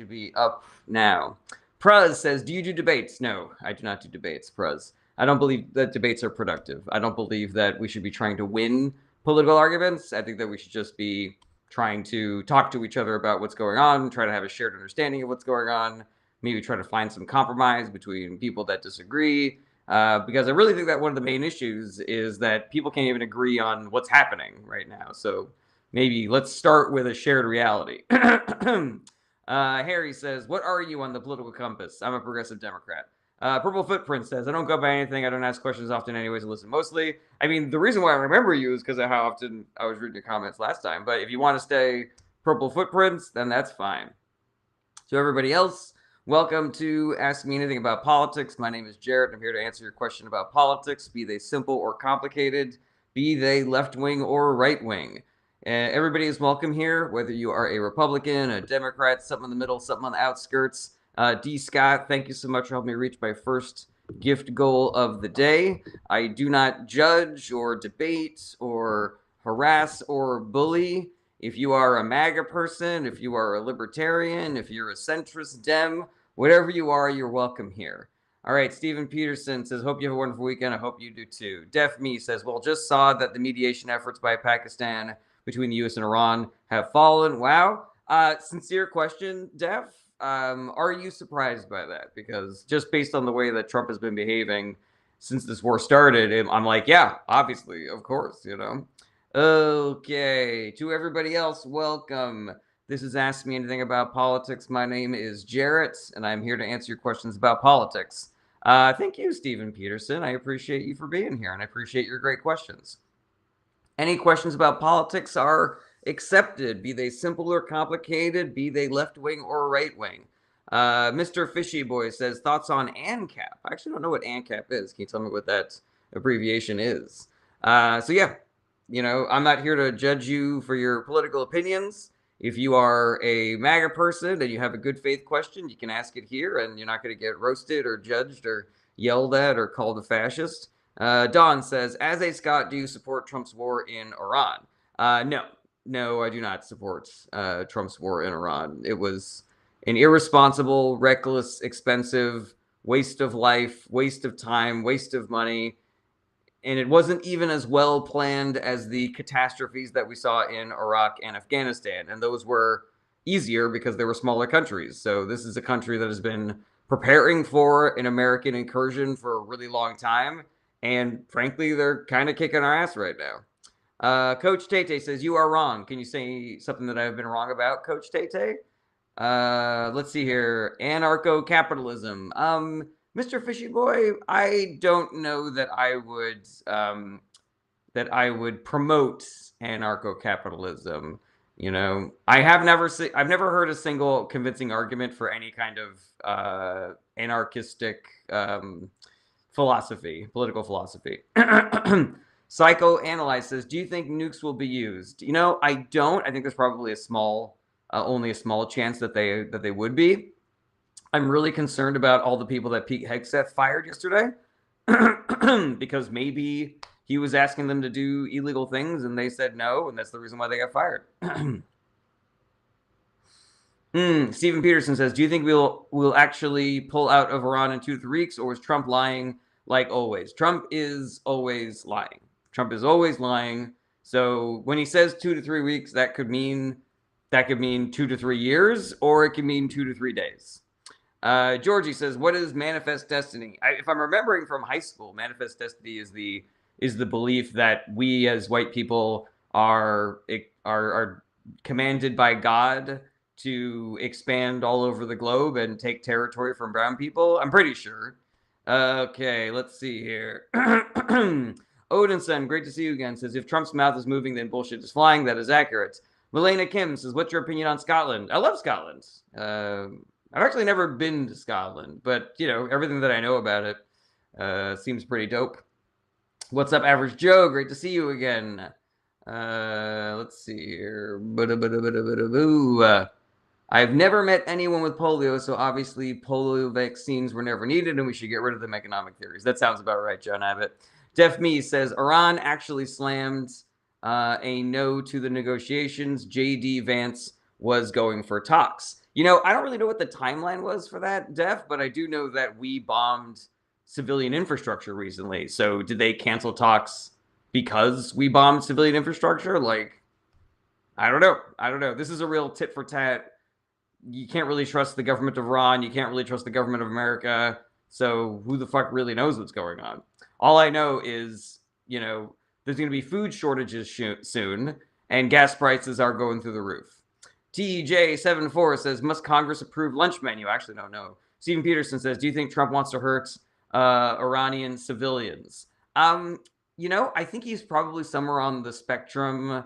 should be up now. Pruz says, do you do debates? No, I do not do debates, Pruz. I don't believe that debates are productive. I don't believe that we should be trying to win political arguments. I think that we should just be trying to talk to each other about what's going on, try to have a shared understanding of what's going on, maybe try to find some compromise between people that disagree. Because I really think that one of the main issues is that people can't even agree on what's happening right now. So maybe let's start with a shared reality. Harry says, what are you on the political compass? I'm a progressive Democrat. Purple Footprint says, I don't go by anything. I don't ask questions often anyways. I listen mostly. I mean, the reason why I remember you is because of how often I was reading your comments last time. But if you want to stay Purple Footprints, then that's fine. To everybody else, welcome to Ask Me Anything About Politics. My name is Jarrett. I'm here to answer your question about politics, be they simple or complicated, be they left-wing or right-wing. Everybody is welcome here, whether you are a Republican, a Democrat, something in the middle, something on the outskirts. D. Scott, thank you so much for helping me reach my first gift goal of the day. I do not judge or debate or harass or bully. If you are a MAGA person, if you are a libertarian, if you're a centrist Dem, whatever you are, you're welcome here. All right, Stephen Peterson says, hope you have a wonderful weekend. I hope you do too. Def Me says, well, just saw that the mediation efforts by Pakistan between the U.S. and Iran have fallen. Wow. Sincere question, Def. Are you surprised by that? Because just based on the way that Trump has been behaving since this war started, I'm like, yeah, obviously, of course, you know. Okay, to everybody else, welcome. This is Ask Me Anything About Politics. My name is Jarrett, and I'm here to answer your questions about politics. Thank you, Stephen Peterson. I appreciate you for being here, and I appreciate your great questions. Any questions about politics are accepted, be they simple or complicated, be they left-wing or right-wing. Mr. Fishy Boy says, thoughts on ANCAP? I actually don't know what ANCAP is. Can you tell me what that abbreviation is? So yeah, you know, I'm not here to judge you for your political opinions. If you are a MAGA person and you have a good faith question, you can ask it here, and you're not going to get roasted or judged or yelled at or called a fascist. Don says, as a Scot, do you support Trump's war in Iran? No, I do not support Trump's war in Iran. It was an irresponsible, reckless, expensive waste of life, waste of time, waste of money. And it wasn't even as well planned as the catastrophes that we saw in Iraq and Afghanistan. And those were easier because they were smaller countries. So this is a country that has been preparing for an American incursion for a really long time. And frankly, they're kind of kicking our ass right now. Coach Tate says, you are wrong. Can you say something that I've been wrong about, Coach Tate? Let's see here. Anarcho-capitalism. Mr. Fishy Boy, I don't know that I would promote anarcho-capitalism. You know, I've never heard a single convincing argument for any kind of anarchistic philosophy, political philosophy. Psychoanalyze says, do you think nukes will be used? You know, I don't. I think there's probably only a small chance that they would be. I'm really concerned about all the people that Pete Hegseth fired yesterday because maybe he was asking them to do illegal things and they said no, and that's the reason why they got fired. Stephen Peterson says, do you think we'll actually pull out of Iran in 2 to 3 weeks, or is Trump lying like always? Trump is always lying. Trump is always lying. So when he says 2 to 3 weeks, that could mean 2 to 3 years, or it could mean 2 to 3 days. Georgie says, what is manifest destiny? If I'm remembering from high school, manifest destiny is the belief that we as white people are commanded by God to expand all over the globe and take territory from brown people. I'm pretty sure. Okay, let's see here. Odinson, great to see you again, says, if Trump's mouth is moving, then bullshit is flying. That is accurate. Melena Kim says, what's your opinion on Scotland? I love Scotland. I've actually never been to Scotland, but, you know, everything that I know about it seems pretty dope. What's up, Average Joe? Great to see you again. Let's see here. I've never met anyone with polio, so obviously polio vaccines were never needed, and we should get rid of them economic theories. That sounds about right, John Abbott. Def Me says, Iran actually slammed a no to the negotiations. J.D. Vance was going for talks. I don't really know what the timeline was for that, Def, but I do know that we bombed civilian infrastructure recently. So did they cancel talks because we bombed civilian infrastructure? Like, I don't know. I don't know. This is a real tit for tat. You can't really trust the government of Iran. You can't really trust the government of America. So who the fuck really knows what's going on? All I know is, there's going to be food shortages soon, and gas prices are going through the roof. TJ74 says, must Congress approve lunch menu? I actually don't know. Stephen Peterson says, do you think Trump wants to hurt Iranian civilians? I think he's probably somewhere on the spectrum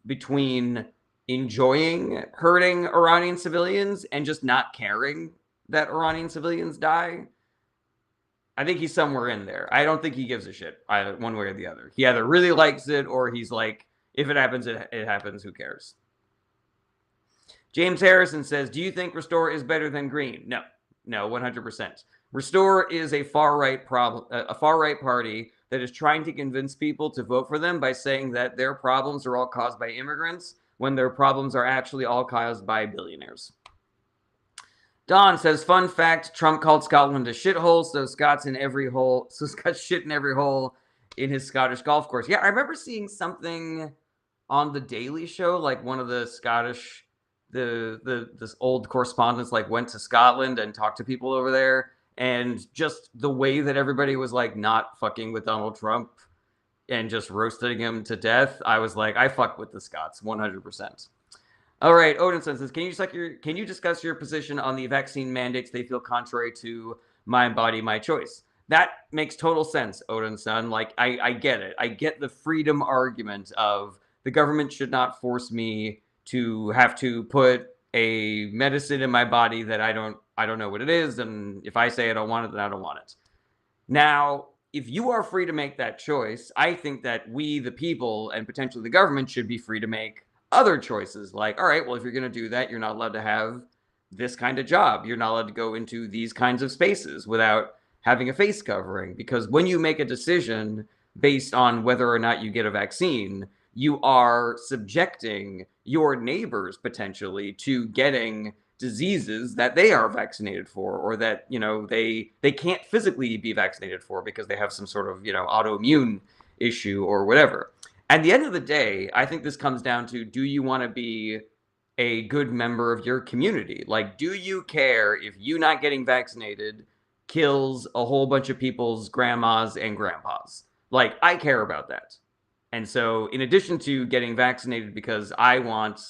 between enjoying hurting Iranian civilians and just not caring that Iranian civilians die. I think he's somewhere in there. I don't think he gives a shit one way or the other. He either really likes it or he's like, if it happens, it happens. Who cares? James Harrison says, do you think Restore is better than Green? No, 100%. Restore is a far-right party that is trying to convince people to vote for them by saying that their problems are all caused by immigrants when their problems are actually all caused by billionaires. Don says, fun fact, Trump called Scotland a shithole, so Scott's shit in every hole in his Scottish golf course. Yeah, I remember seeing something on The Daily Show, like one of the Scottish, this old correspondents like went to Scotland and talked to people over there, and just the way that everybody was like not fucking with Donald Trump and just roasting him to death, I was like, I fuck with the Scots 100%. All right, Odinson says, can you discuss your position on the vaccine mandates they feel contrary to my body, my choice? That makes total sense, Odinson. Like, I get it. I get the freedom argument of the government should not force me to have to put a medicine in my body that I don't know what it is, and if I say I don't want it, then I don't want it. Now, if you are free to make that choice, I think that we, the people, and potentially the government should be free to make other choices. Like, all right, well, if you're going to do that, you're not allowed to have this kind of job. You're not allowed to go into these kinds of spaces without having a face covering. Because when you make a decision based on whether or not you get a vaccine, you are subjecting your neighbors potentially to getting diseases that they are vaccinated for, or that, they can't physically be vaccinated for because they have some sort of, autoimmune issue or whatever. At the end of the day, I think this comes down to, do you want to be a good member of your community? Like, do you care if you not getting vaccinated kills a whole bunch of people's grandmas and grandpas? Like, I care about that. And so in addition to getting vaccinated because I want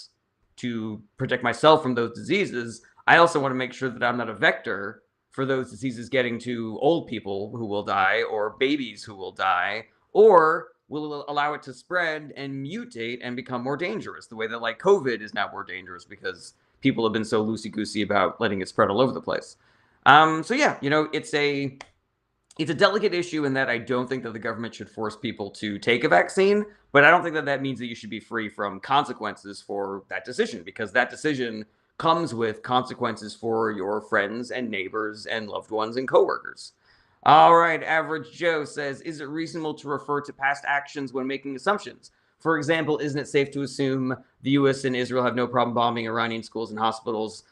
to protect myself from those diseases, I also want to make sure that I'm not a vector for those diseases getting to old people who will die, or babies who will die, or will allow it to spread and mutate and become more dangerous, the way that like COVID is now more dangerous because people have been so loosey-goosey about letting it spread all over the place. So yeah, it's a delicate issue in that I don't think that the government should force people to take a vaccine, but I don't think that that means that you should be free from consequences for that decision, because that decision comes with consequences for your friends and neighbors and loved ones and coworkers. All right, Average Joe says, is it reasonable to refer to past actions when making assumptions? For example, isn't it safe to assume the U.S. and Israel have no problem bombing Iranian schools and hospitals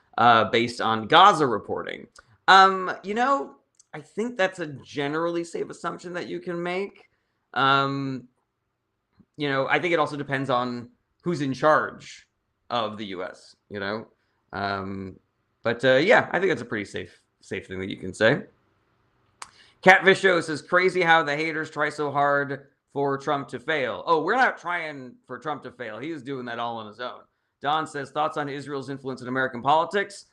based on Gaza reporting? I think that's a generally safe assumption that you can make. I think it also depends on who's in charge of the U.S., yeah, I think that's a pretty safe thing that you can say. Catfish Show says, crazy how the haters try so hard for Trump to fail. Oh, we're not trying for Trump to fail. He is doing that all on his own. Don says, thoughts on Israel's influence in American politics?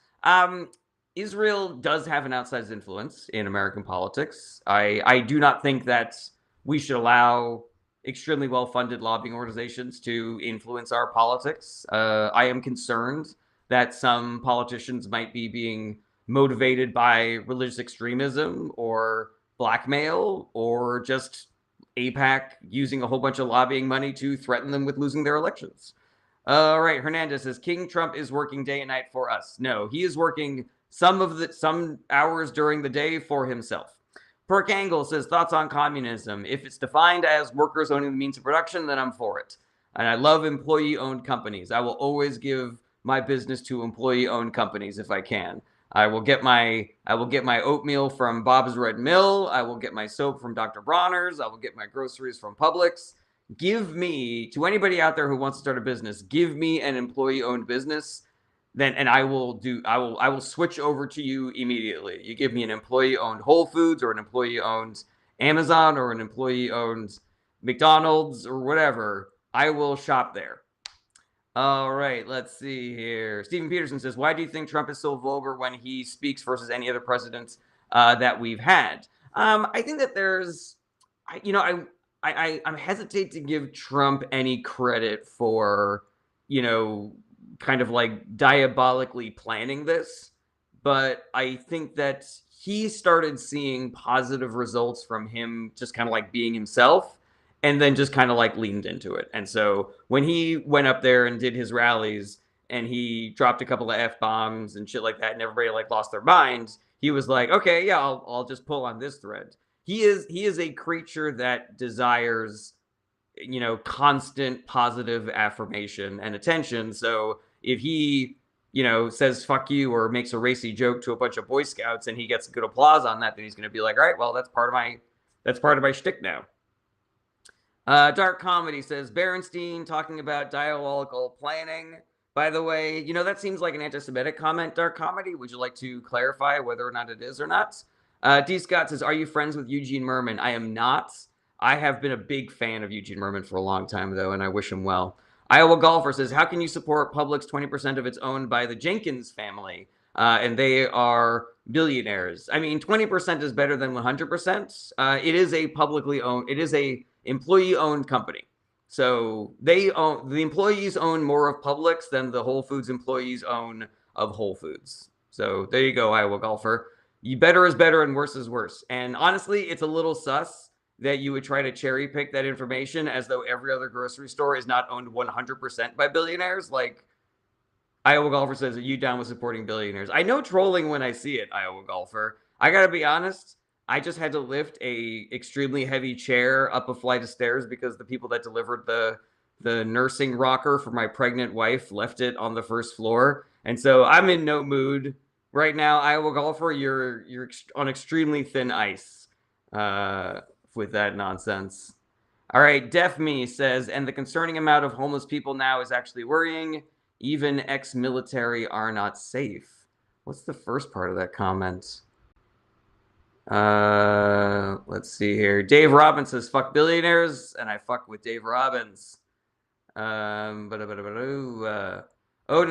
Israel does have an outsized influence in American politics. I do not think that we should allow extremely well-funded lobbying organizations to influence our politics. I am concerned that some politicians might be being motivated by religious extremism or blackmail, or just AIPAC using a whole bunch of lobbying money to threaten them with losing their elections. All right, Hernandez says, King Trump is working day and night for us. No, he is working some hours during the day for himself. Perk Angle says, thoughts on communism? If it's defined as workers owning the means of production, then I'm for it. And I love employee-owned companies. I will always give my business to employee-owned companies if I can. I will get my oatmeal from Bob's Red Mill. I will get my soap from Dr. Bronner's. I will get my groceries from Publix. Give me, to anybody out there who wants to start a business, give me an employee-owned business, then and I will switch over to you immediately. You give me an employee-owned Whole Foods or an employee-owned Amazon or an employee-owned McDonald's or whatever, I will shop there. All right, let's see here. Stephen Peterson says, "Why do you think Trump is so vulgar when he speaks versus any other president that we've had?" I think that there's, I'm hesitate to give Trump any credit for, kind of like diabolically planning this, but I think that he started seeing positive results from him just kind of like being himself and then just kind of like leaned into it. And so when he went up there and did his rallies and he dropped a couple of F-bombs and shit like that and everybody like lost their minds, he was like, okay, yeah, I'll just pull on this thread. He is a creature that desires, constant positive affirmation and attention. So if he, says fuck you or makes a racy joke to a bunch of Boy Scouts and he gets good applause on that, then he's going to be like, all right, well, that's part of my shtick now. Dark Comedy says, Berenstein talking about diabolical planning. By the way, that seems like an anti-Semitic comment, Dark Comedy. Would you like to clarify whether or not it is or not? D. Scott says, are you friends with Eugene Merman? I am not. I have been a big fan of Eugene Merman for a long time, though, and I wish him well. Iowa Golfer says, how can you support Publix 20% of it's owned by the Jenkins family? And they are billionaires. I mean, 20% is better than 100%. It is a publicly owned, it is a employee-owned company. So the employees own more of Publix than the Whole Foods employees own of Whole Foods. So there you go, Iowa Golfer. Better is better and worse is worse. And honestly, it's a little sus that you would try to cherry pick that information as though every other grocery store is not owned 100% by billionaires. Like, Iowa Golfer says, are you down with supporting billionaires? I know trolling when I see it, Iowa Golfer. I gotta be honest, I just had to lift a extremely heavy chair up a flight of stairs because the people that delivered the nursing rocker for my pregnant wife left it on the first floor. And so I'm in no mood right now, Iowa Golfer. You're on extremely thin ice with that nonsense. All right, Def Me says, and the concerning amount of homeless people now is actually worrying. Even ex-military are not safe. What's the first part of that comment? Let's see here. Dave Robbins says, fuck billionaires, and I fuck with Dave Robbins. Odin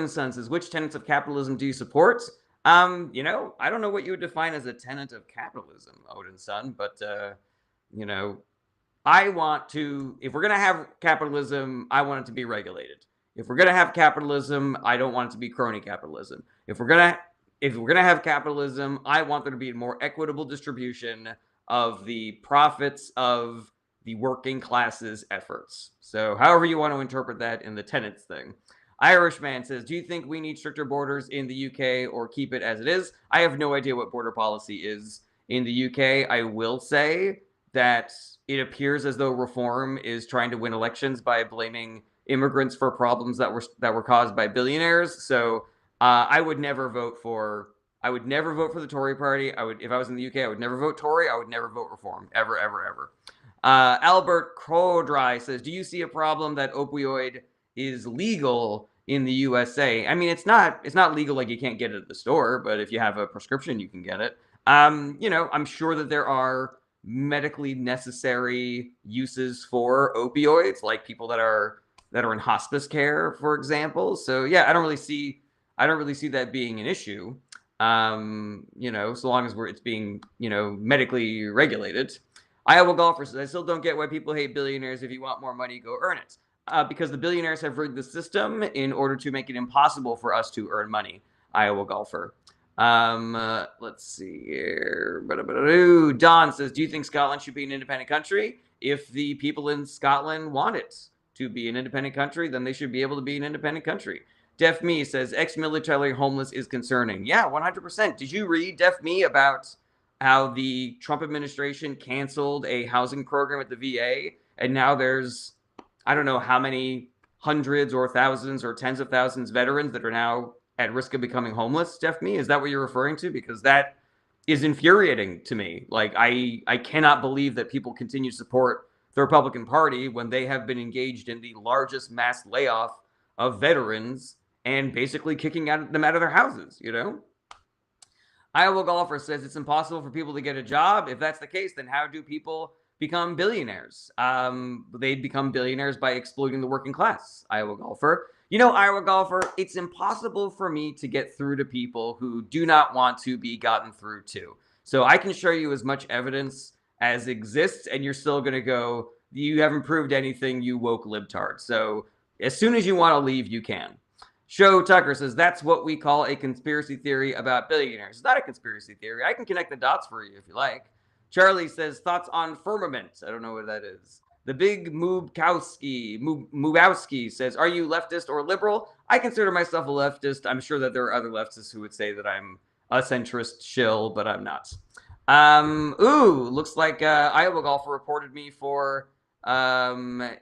Son says, which tenets of capitalism do you support? I don't know what you would define as a tenet of capitalism, Odin Son, but I want to, if we're going to have capitalism, I want it to be regulated. If we're going to have capitalism, I don't want it to be crony capitalism. If we're going to have capitalism, I want there to be a more equitable distribution of the profits of the working class's efforts. So however you want to interpret that in the tenants thing. Irishman says, do you think we need stricter borders in the UK or keep it as it is? I have no idea what border policy is in the UK. I will say that it appears as though reform is trying to win elections by blaming immigrants for problems that were caused by billionaires. So I would never vote for the Tory party. If I was in the UK, I would never vote Tory. I would never vote reform, ever, ever, ever. Albert Crodry says, do you see a problem that opioid is legal in the USA? I mean, it's not legal, like you can't get it at the store, but if you have a prescription, you can get it. I'm sure that there are medically necessary uses for opioids, like people that are in hospice care, for example. So yeah, I don't really see that being an issue. So long as it's being, medically regulated. Iowa Golfer says, I still don't get why people hate billionaires. If you want more money, go earn it. Because the billionaires have rigged the system in order to make it impossible for us to earn money. Iowa Golfer. Let's see here. Don says, do you think Scotland should be an independent country? If the people in Scotland want it to be an independent country, then they should be able to be an independent country. Def Me says, ex-military homeless is concerning. Yeah, 100%. Did you read, Def Me, about how the Trump administration canceled a housing program at the VA? And now there's, I don't know how many hundreds or thousands or tens of thousands veterans that are now at risk of becoming homeless, Jeff Me? Is that what you're referring to? Because that is infuriating to me. Like, I cannot believe that people continue to support the Republican Party when they have been engaged in the largest mass layoff of veterans and basically kicking them out of their houses, you know? Iowa Golfer says it's impossible for people to get a job. If that's the case, then how do people become billionaires? They become billionaires by exploiting the working class. Iowa Golfer. You know, Iowa Golfer, it's impossible for me to get through to people who do not want to be gotten through to. So I can show you as much evidence as exists, and you're still going to go, you haven't proved anything, you woke libtard. So as soon as you want to leave, you can. Show Tucker says that's what we call a conspiracy theory about billionaires. It's not a conspiracy theory. I can connect the dots for you if you like. Charlie says thoughts on firmament. I don't know what that is. The big Mubowski says, are you leftist or liberal? I consider myself a leftist. I'm sure that there are other leftists who would say that I'm a centrist shill, but I'm not. Looks like Iowa Golfer reported me for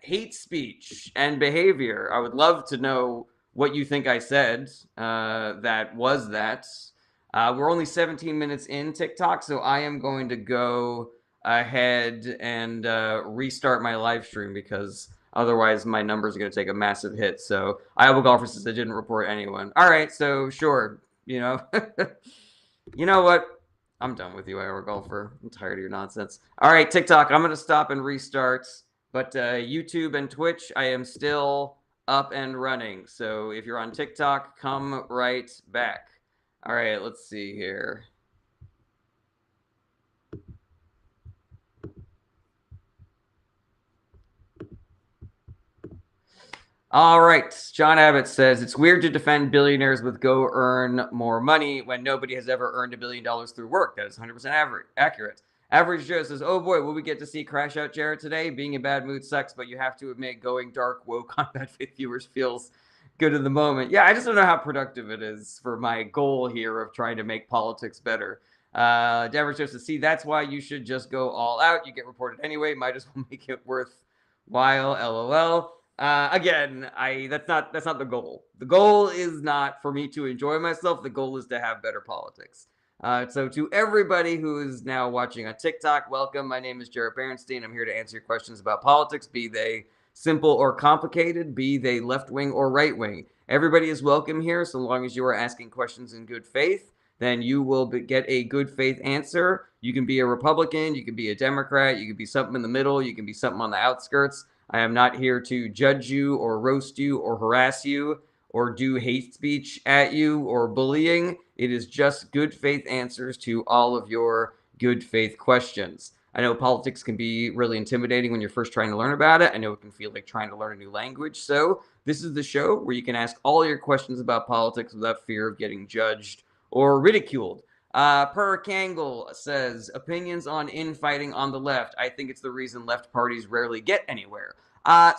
hate speech and behavior. I would love to know what you think I said. That was that. We're only 17 minutes in TikTok, so I am going to go ahead and restart my live stream because otherwise my numbers are going to take a massive hit. So Iowa Golfer says I didn't report anyone. All right, so sure, you know. You know what? I'm done with you, Iowa Golfer. I'm tired of your nonsense. All right, TikTok, I'm going to stop and restart. But YouTube and Twitch, I am still up and running. So if you're on TikTok, come right back. All right, let's see here. All right, John Abbott says, it's weird to defend billionaires with go earn more money when nobody has ever earned $1 billion through work. That is 100% accurate. Average Joe says, oh boy, will we get to see Crash Out Jared today? Being in bad mood sucks, but you have to admit going dark woke on Bad Faith viewers feels good in the moment. Yeah, I just don't know how productive it is for my goal here of trying to make politics better. Average Joe says, see, that's why you should just go all out. You get reported anyway. Might as well make it worthwhile. LOL. Again, that's not the goal. The goal is not for me to enjoy myself. The goal is to have better politics. So to everybody who is now watching on TikTok, welcome. My name is Jared Berenstein. I'm here to answer your questions about politics, be they simple or complicated, be they left-wing or right-wing. Everybody is welcome here, so long as you are asking questions in good faith. Then you will get a good faith answer. You can be a Republican, you can be a Democrat, you can be something in the middle, you can be something on the outskirts. I am not here to judge you or roast you or harass you or do hate speech at you or bullying. It is just good faith answers to all of your good faith questions. I know politics can be really intimidating when you're first trying to learn about it. I know it can feel like trying to learn a new language. So this is the show where you can ask all your questions about politics without fear of getting judged or ridiculed. Per Kangle says, opinions on infighting on the left. I think it's the reason left parties rarely get anywhere.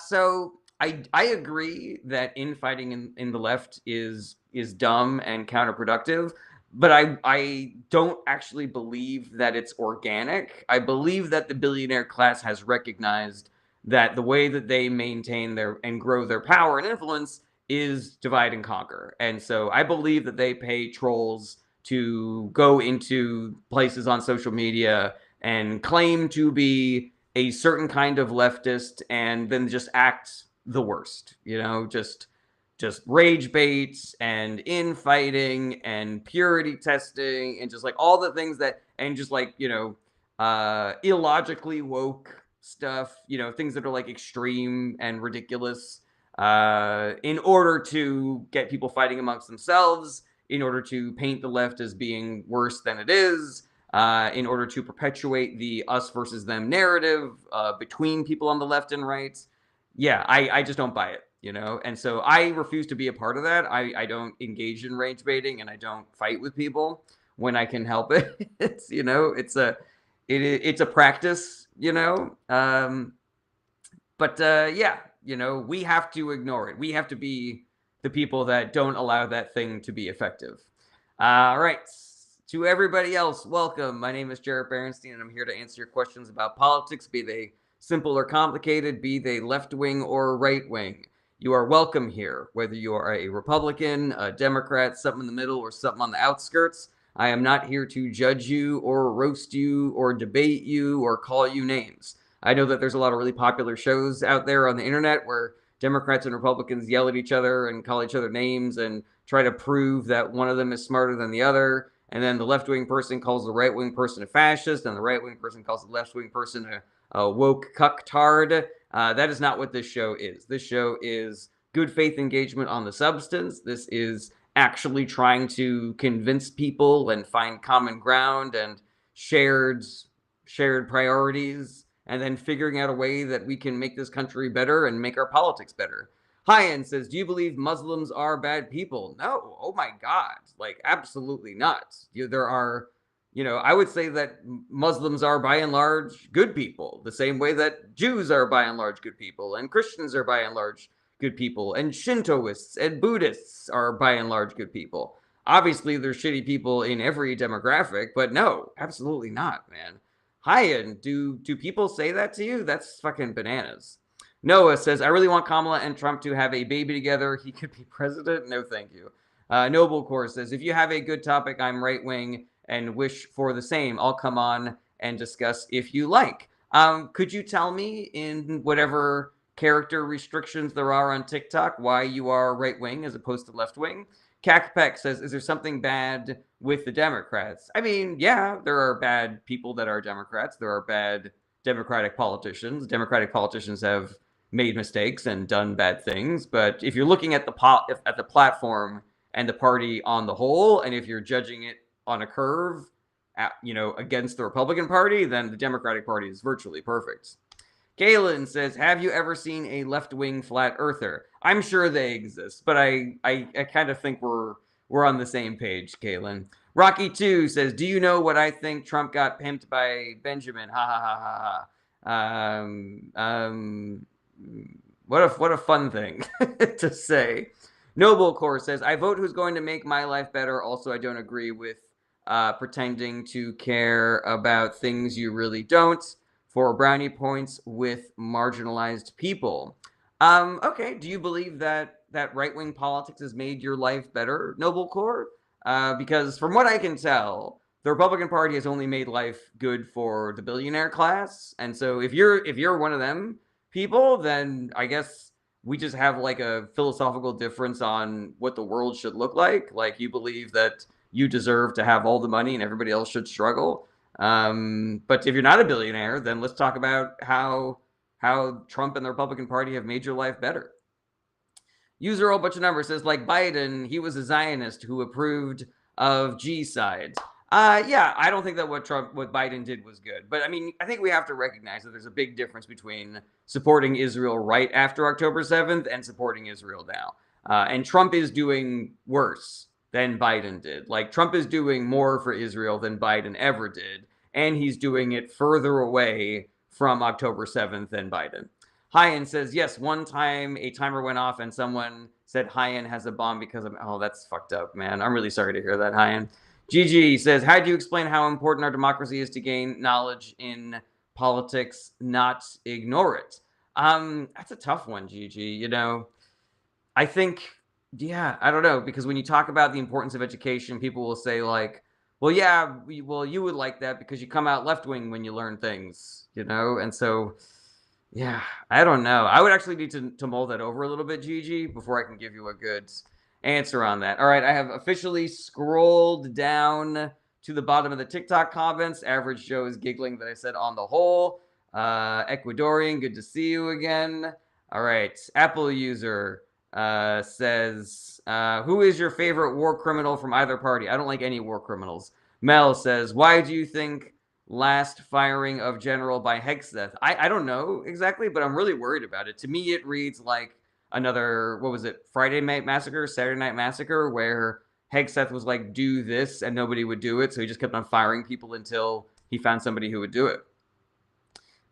So I agree that infighting in the left is dumb and counterproductive, but I don't actually believe that it's organic. I believe that the billionaire class has recognized that the way that they maintain their and grow their power and influence is divide and conquer. And so I believe that they pay trolls to go into places on social media and claim to be a certain kind of leftist and then just act the worst, you know, just rage baits and infighting and purity testing and just like all the things that, and just like, you know, illogically woke stuff, you know, things that are like extreme and ridiculous, in order to get people fighting amongst themselves, in order to paint the left as being worse than it is, in order to perpetuate the us versus them narrative between people on the left and right. Yeah, I just don't buy it, you know? And so I refuse to be a part of that. I don't engage in rage baiting and I don't fight with people when I can help it. It's, you know, it's a practice, you know? Yeah, you know, we have to ignore it. We have to be the people that don't allow that thing to be effective. All right. To everybody else, welcome. My name is Jared Berenstein, and I'm here to answer your questions about politics, be they simple or complicated, be they left-wing or right-wing. You are welcome here, whether you are a Republican, a Democrat, something in the middle, or something on the outskirts. I am not here to judge you or roast you or debate you or call you names. I know that there's a lot of really popular shows out there on the internet where Democrats and Republicans yell at each other and call each other names and try to prove that one of them is smarter than the other. And then the left wing person calls the right wing person a fascist, and the right wing person calls the left wing person a woke cucktard. That is not what this show is. This show is good faith engagement on the substance. This is actually trying to convince people and find common ground and shared priorities, and then figuring out a way that we can make this country better and make our politics better. Hyan says, do you believe Muslims are bad people? No. Oh my God. Like, absolutely not. There are, I would say that Muslims are by and large good people, the same way that Jews are by and large good people, and Christians are by and large good people, and Shintoists and Buddhists are by and large good people. Obviously, there's shitty people in every demographic, but no, absolutely not, man. Hyan, do people say that to you? That's fucking bananas. Noah says, I really want Kamala and Trump to have a baby together. He could be president. No, thank you. Noble Core says, if you have a good topic, I'm right wing and wish for the same. I'll come on and discuss if you like. Could you tell me in whatever character restrictions there are on TikTok why you are right wing as opposed to left wing? Cacpeck says, is there something bad with the Democrats? I mean, yeah, there are bad people that are Democrats. There are bad Democratic politicians. Democratic politicians have made mistakes and done bad things. But if you're looking at the platform and the party on the whole, and if you're judging it on a curve, against the Republican Party, then the Democratic Party is virtually perfect. Galen says, have you ever seen a left-wing flat earther? I'm sure they exist, but I kind of think we're on the same page, Galen. Rocky2 says, do you know what I think Trump got pimped by Benjamin? Ha ha ha ha ha. What a fun thing to say. Noble Core says, I vote who's going to make my life better. Also, I don't agree with pretending to care about things you really don't for brownie points with marginalized people. Okay, do you believe that right-wing politics has made your life better, Noble Core? Because from what I can tell, the Republican Party has only made life good for the billionaire class. And so if you're one of them people, then I guess we just have like a philosophical difference on what the world should look like. Like, you believe that you deserve to have all the money and everybody else should struggle. But if you're not a billionaire, then let's talk about how Trump and the Republican Party have made your life better. User a bunch of numbers says, like Biden, he was a Zionist who approved of G-side. Yeah, I don't think that what Biden did was good. But I mean, I think we have to recognize that there's a big difference between supporting Israel right after October 7th and supporting Israel now. And Trump is doing worse than Biden did. Like, Trump is doing more for Israel than Biden ever did. And he's doing it further away from October 7th than Biden. Hyan says, yes, one time a timer went off and someone said Hyan has a bomb because of, oh, that's fucked up, man. I'm really sorry to hear that, Hyan. GG says, how do you explain how important our democracy is to gain knowledge in politics, not ignore it? That's a tough one, GG. I think, yeah, I don't know, because when you talk about the importance of education, people will say like, well, yeah, well, you would like that because you come out left-wing when you learn things, and so, yeah, I don't know. I would actually need to mull that over a little bit, Gigi, before I can give you a good answer on that. All right, I have officially scrolled down to the bottom of the TikTok comments. Average Joe is giggling that I said on the whole. Ecuadorian, good to see you again. All right, Apple user says, who is your favorite war criminal from either party? I don't like any war criminals. Mel says, why do you think last firing of General by Hegseth? I don't know exactly, but I'm really worried about it. To me, it reads like another, what was it, Friday Night Massacre, Saturday Night Massacre, where Hegseth was like, do this, and nobody would do it, so he just kept on firing people until he found somebody who would do it.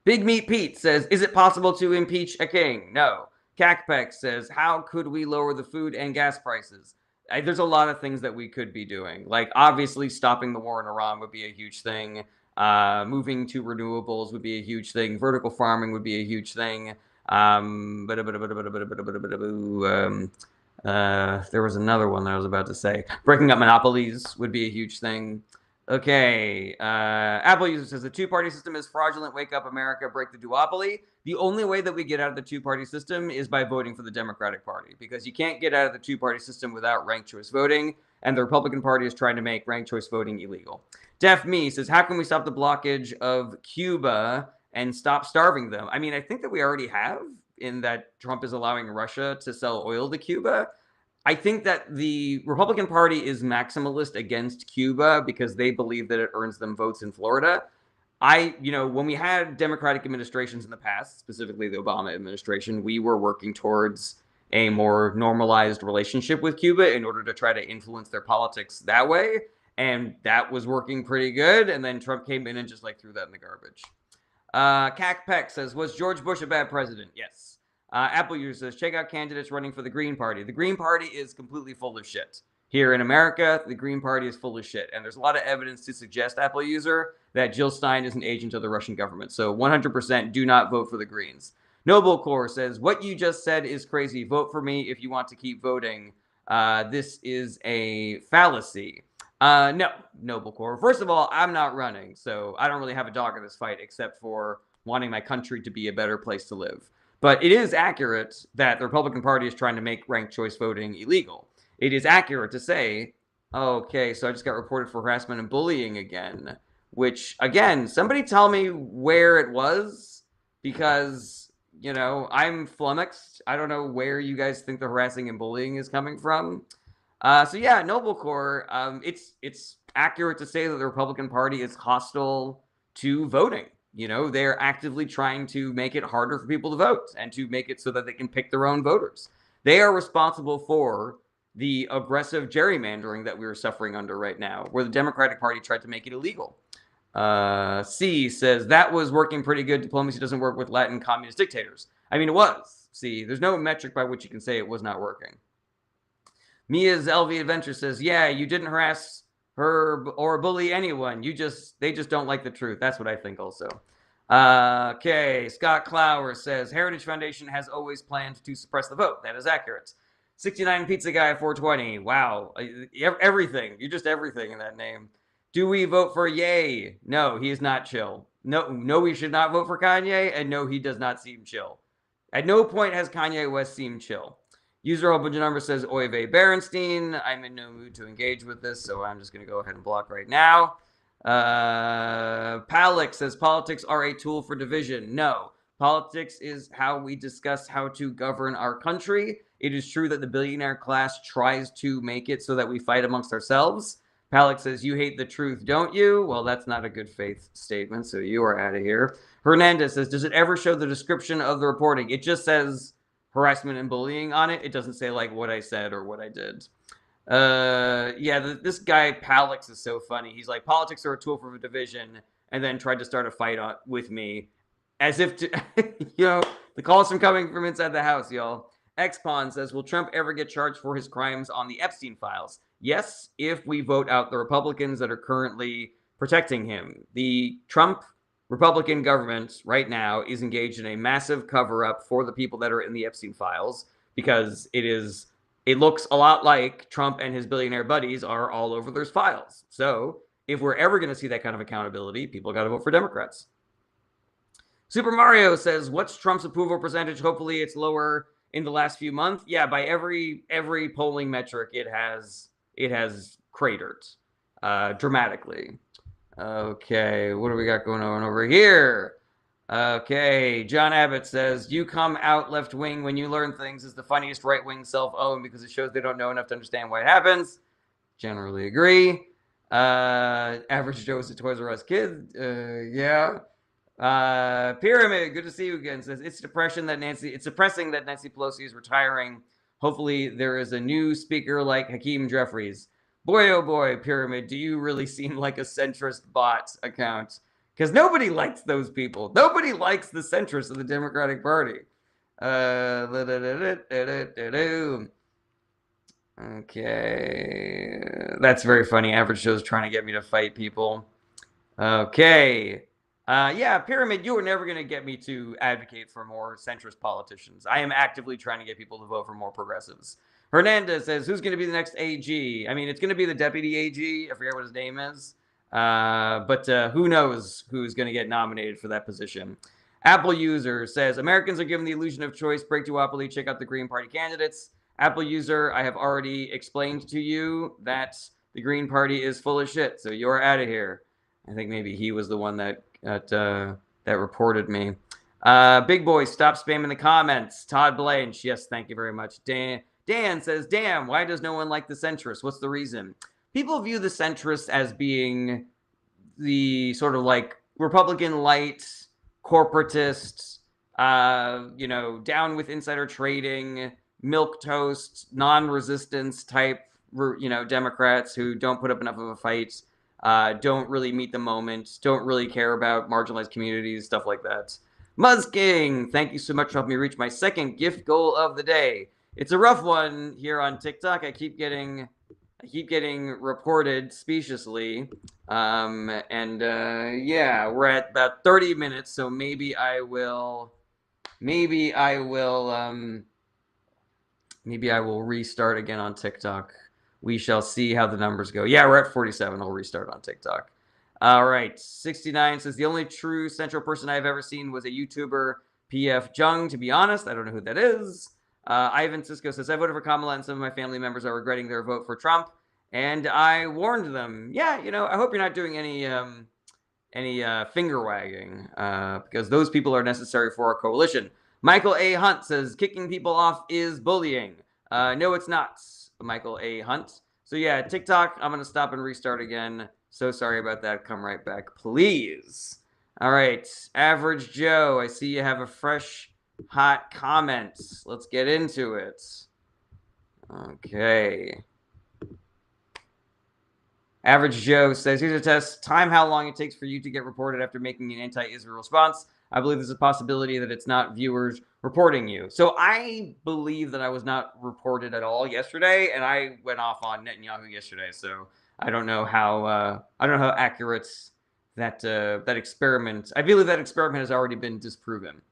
Big Meat Pete says, is it possible to impeach a king? No. Cacpeck says, how could we lower the food and gas prices? There's a lot of things that we could be doing. Like, obviously, stopping the war in Iran would be a huge thing. Moving to renewables would be a huge thing. Vertical farming would be a huge thing. There was another one that I was about to say. Breaking up monopolies would be a huge thing. Okay. Apple user says the two-party system is fraudulent. Wake up, America. Break the duopoly. The only way that we get out of the two-party system is by voting for the Democratic Party, because you can't get out of the two-party system without ranked choice voting, and the Republican Party is trying to make ranked choice voting illegal. Def Me says, how can we stop the blockage of Cuba and stop starving them? I mean, I think that we already have, in that Trump is allowing Russia to sell oil to Cuba. I think that the Republican Party is maximalist against Cuba because they believe that it earns them votes in Florida. When we had Democratic administrations in the past, specifically the Obama administration, we were working towards a more normalized relationship with Cuba in order to try to influence their politics that way. And that was working pretty good. And then Trump came in and just threw that in the garbage. Cac Peck says, was George Bush a bad president? Yes. Apple user says, check out candidates running for the Green Party. The Green Party is completely full of shit. Here in America, the Green Party is full of shit. And there's a lot of evidence to suggest, Apple user, that Jill Stein is an agent of the Russian government. So 100% do not vote for the Greens. Noble Core says, what you just said is crazy. Vote for me if you want to keep voting. This is a fallacy. No, Noble Core. First of all, I'm not running, so I don't really have a dog in this fight except for wanting my country to be a better place to live. But it is accurate that the Republican Party is trying to make ranked choice voting illegal. It is accurate to say, okay, so I just got reported for harassment and bullying again, which, again, somebody tell me where it was, because, I'm flummoxed. I don't know where you guys think the harassing and bullying is coming from. So yeah, Noble Core, it's accurate to say that the Republican Party is hostile to voting. They're actively trying to make it harder for people to vote and to make it so that they can pick their own voters. They are responsible for the aggressive gerrymandering that we are suffering under right now, where the Democratic Party tried to make it illegal. C says, that was working pretty good. Diplomacy doesn't work with Latin communist dictators. I mean, it was. See, there's no metric by which you can say it was not working. Mia's LV Adventure says, yeah, you didn't harass her or bully anyone. They just don't like the truth. That's what I think also. Okay, Scott Clower says, Heritage Foundation has always planned to suppress the vote. That is accurate. 69 Pizza Guy 420. Wow. Everything. You're just everything in that name. Do we vote for Ye? No, he is not chill. No, we should not vote for Kanye, and no, he does not seem chill. At no point has Kanye West seemed chill. User Open Number says, Oive Berenstein. I'm in no mood to engage with this, so I'm just going to go ahead and block right now. Palix says, politics are a tool for division. No, politics is how we discuss how to govern our country. It is true that the billionaire class tries to make it so that we fight amongst ourselves. Palix says, you hate the truth, don't you? Well, that's not a good faith statement, so you are out of here. Hernandez says, does it ever show the description of the reporting? It just says harassment and bullying on it. It doesn't say what I said or what I did. This guy Palix is so funny. He's like, politics are a tool for division, and then tried to start a fight with me, as if to, the calls from coming from inside the house, y'all. X-Pawn says, will Trump ever get charged for his crimes on the Epstein files? Yes, if we vote out the Republicans that are currently protecting him. The Trump Republican government right now is engaged in a massive cover-up for the people that are in the Epstein files, because it looks a lot like Trump and his billionaire buddies are all over those files. So if we're ever going to see that kind of accountability, people got to vote for Democrats. Super Mario says, what's Trump's approval percentage? Hopefully it's lower in the last few months. Yeah, by every polling metric, it has cratered dramatically. Okay, what do we got going on over here? Okay, John Abbott says, you come out left wing when you learn things is the funniest right wing self-own because it shows they don't know enough to understand why it happens. Generally agree. Average Joe is a Toys R Us kid. Yeah. Pyramid, good to see you again. Says it's depressing that Nancy Pelosi is retiring. Hopefully there is a new speaker like Hakeem Jeffries. Boy, oh boy, Pyramid, do you really seem like a centrist bot account? Because nobody likes those people. Nobody likes the centrists of the Democratic Party. Okay. That's very funny. Average Joe's trying to get me to fight people. Okay. Yeah, Pyramid, you are never going to get me to advocate for more centrist politicians. I am actively trying to get people to vote for more progressives. Hernandez says, who's going to be the next AG? I mean, it's going to be the deputy AG. I forget what his name is. But who knows who's going to get nominated for that position. Apple user says, Americans are given the illusion of choice. Break duopoly. Check out the Green Party candidates. Apple user, I have already explained to you that the Green Party is full of shit. So you're out of here. I think maybe he was the one that reported me. Big boy, stop spamming the comments. Todd Blanche, yes, thank you very much. Dan says, damn, why does no one like the centrists? What's the reason? People view the centrists as being the sort of like Republican light, corporatists, down with insider trading, milquetoast, non-resistance type, Democrats who don't put up enough of a fight. Don't really meet the moment, don't really care about marginalized communities, stuff like that. Muzking, thank you so much for helping me reach my second gift goal of the day. It's a rough one here on TikTok. I keep getting reported speciously. Yeah, we're at about 30 minutes, so maybe I will restart again on TikTok. We shall see how the numbers go. Yeah, we're at 47. I'll restart on TikTok. All right. 69 says, the only true central person I've ever seen was a YouTuber, PF Jung. To be honest, I don't know who that is. Ivan Cisco says, I voted for Kamala and some of my family members are regretting their vote for Trump. And I warned them. Yeah, I hope you're not doing any finger wagging because those people are necessary for our coalition. Michael A. Hunt says, kicking people off is bullying. No, it's not. Michael A. Hunt. So yeah, TikTok, I'm going to stop and restart again. So sorry about that. Come right back, please. All right, Average Joe, I see you have a fresh, hot comment. Let's get into it. Okay. Average Joe says, here's a test. Time how long it takes for you to get reported after making an anti-Israel response. I believe there's a possibility that it's not viewers reporting you. So I believe that I was not reported at all yesterday, and I went off on Netanyahu yesterday. So I don't know how accurate that experiment. I believe that experiment has already been disproven.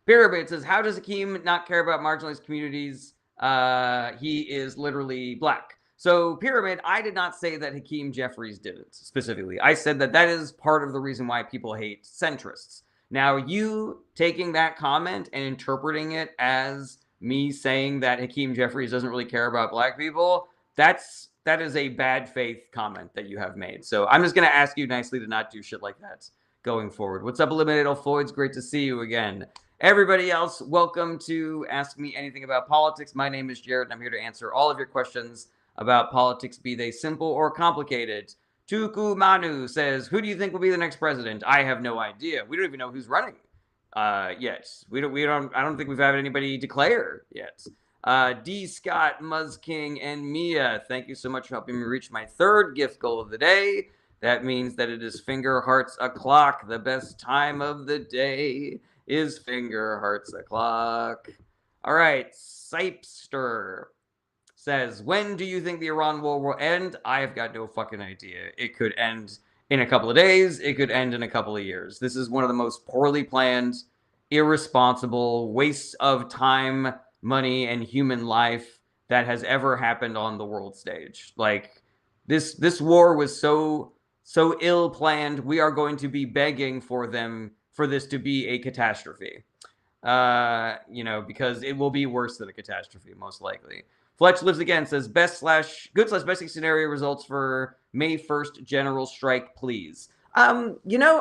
Pyramid says, how does Hakeem not care about marginalized communities? He is literally black. So, Pyramid, I did not say that Hakeem Jeffries did it specifically. I said that is part of the reason why people hate centrists. Now, you taking that comment and interpreting it as me saying that Hakeem Jeffries doesn't really care about black people, that is a bad faith comment that you have made. So, I'm just going to ask you nicely to not do shit like that going forward. What's up, Eliminated Floyd's? Great to see you again. Everybody else, welcome to Ask Me Anything About Politics. My name is Jared, and I'm here to answer all of your questions about politics, be they simple or complicated. Tuku Manu says, who do you think will be the next president? I have no idea. We don't even know who's running yet. I don't think we've had anybody declare yet. D. Scott, Muzz King, and Mia, thank you so much for helping me reach my third gift goal of the day. That means that it is finger hearts o'clock. The best time of the day is finger hearts o'clock. All right, Sipester says, when do you think the Iran war will end? I have got no fucking idea. It could end in a couple of days. It could end in a couple of years. This is one of the most poorly planned, irresponsible wastes of time, money, and human life that has ever happened on the world stage. Like, this war was so ill planned. We are going to be begging for this to be a catastrophe. Because it will be worse than a catastrophe, most likely. Fletch Lives Again says, good/best case scenario results for May 1st general strike, please. I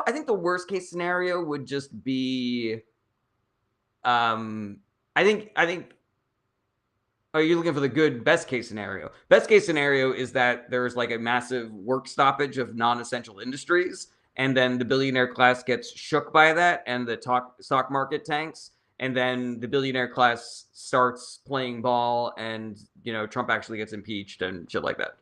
think the worst case scenario would just be, I think, are you looking for the good best case scenario? Best case scenario is that there's like a massive work stoppage of non-essential industries, and then the billionaire class gets shook by that, and the stock market tanks, and then the billionaire class starts playing ball, and Trump actually gets impeached and shit like that.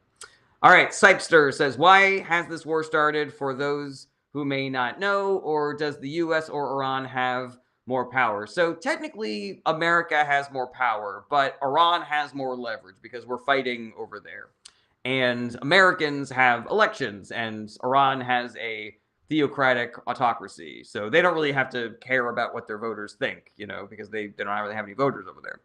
All right, Sipester says, why has this war started? For those who may not know, or does the U.S. or Iran have more power? So technically, America has more power, but Iran has more leverage because we're fighting over there. And Americans have elections, and Iran has a theocratic autocracy. So they don't really have to care about what their voters think, because they don't really have any voters over there.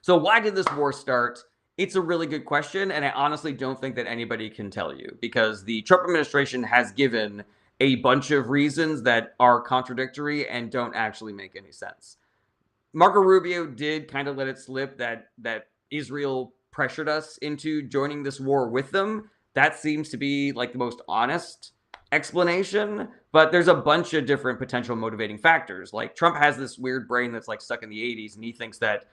So why did this war start? It's a really good question, and I honestly don't think that anybody can tell you, because the Trump administration has given a bunch of reasons that are contradictory and don't actually make any sense. Marco Rubio did kind of let it slip that Israel pressured us into joining this war with them. That seems to be like the most honest explanation, but there's a bunch of different potential motivating factors. Like, Trump has this weird brain that's like stuck in the 80s, and he thinks that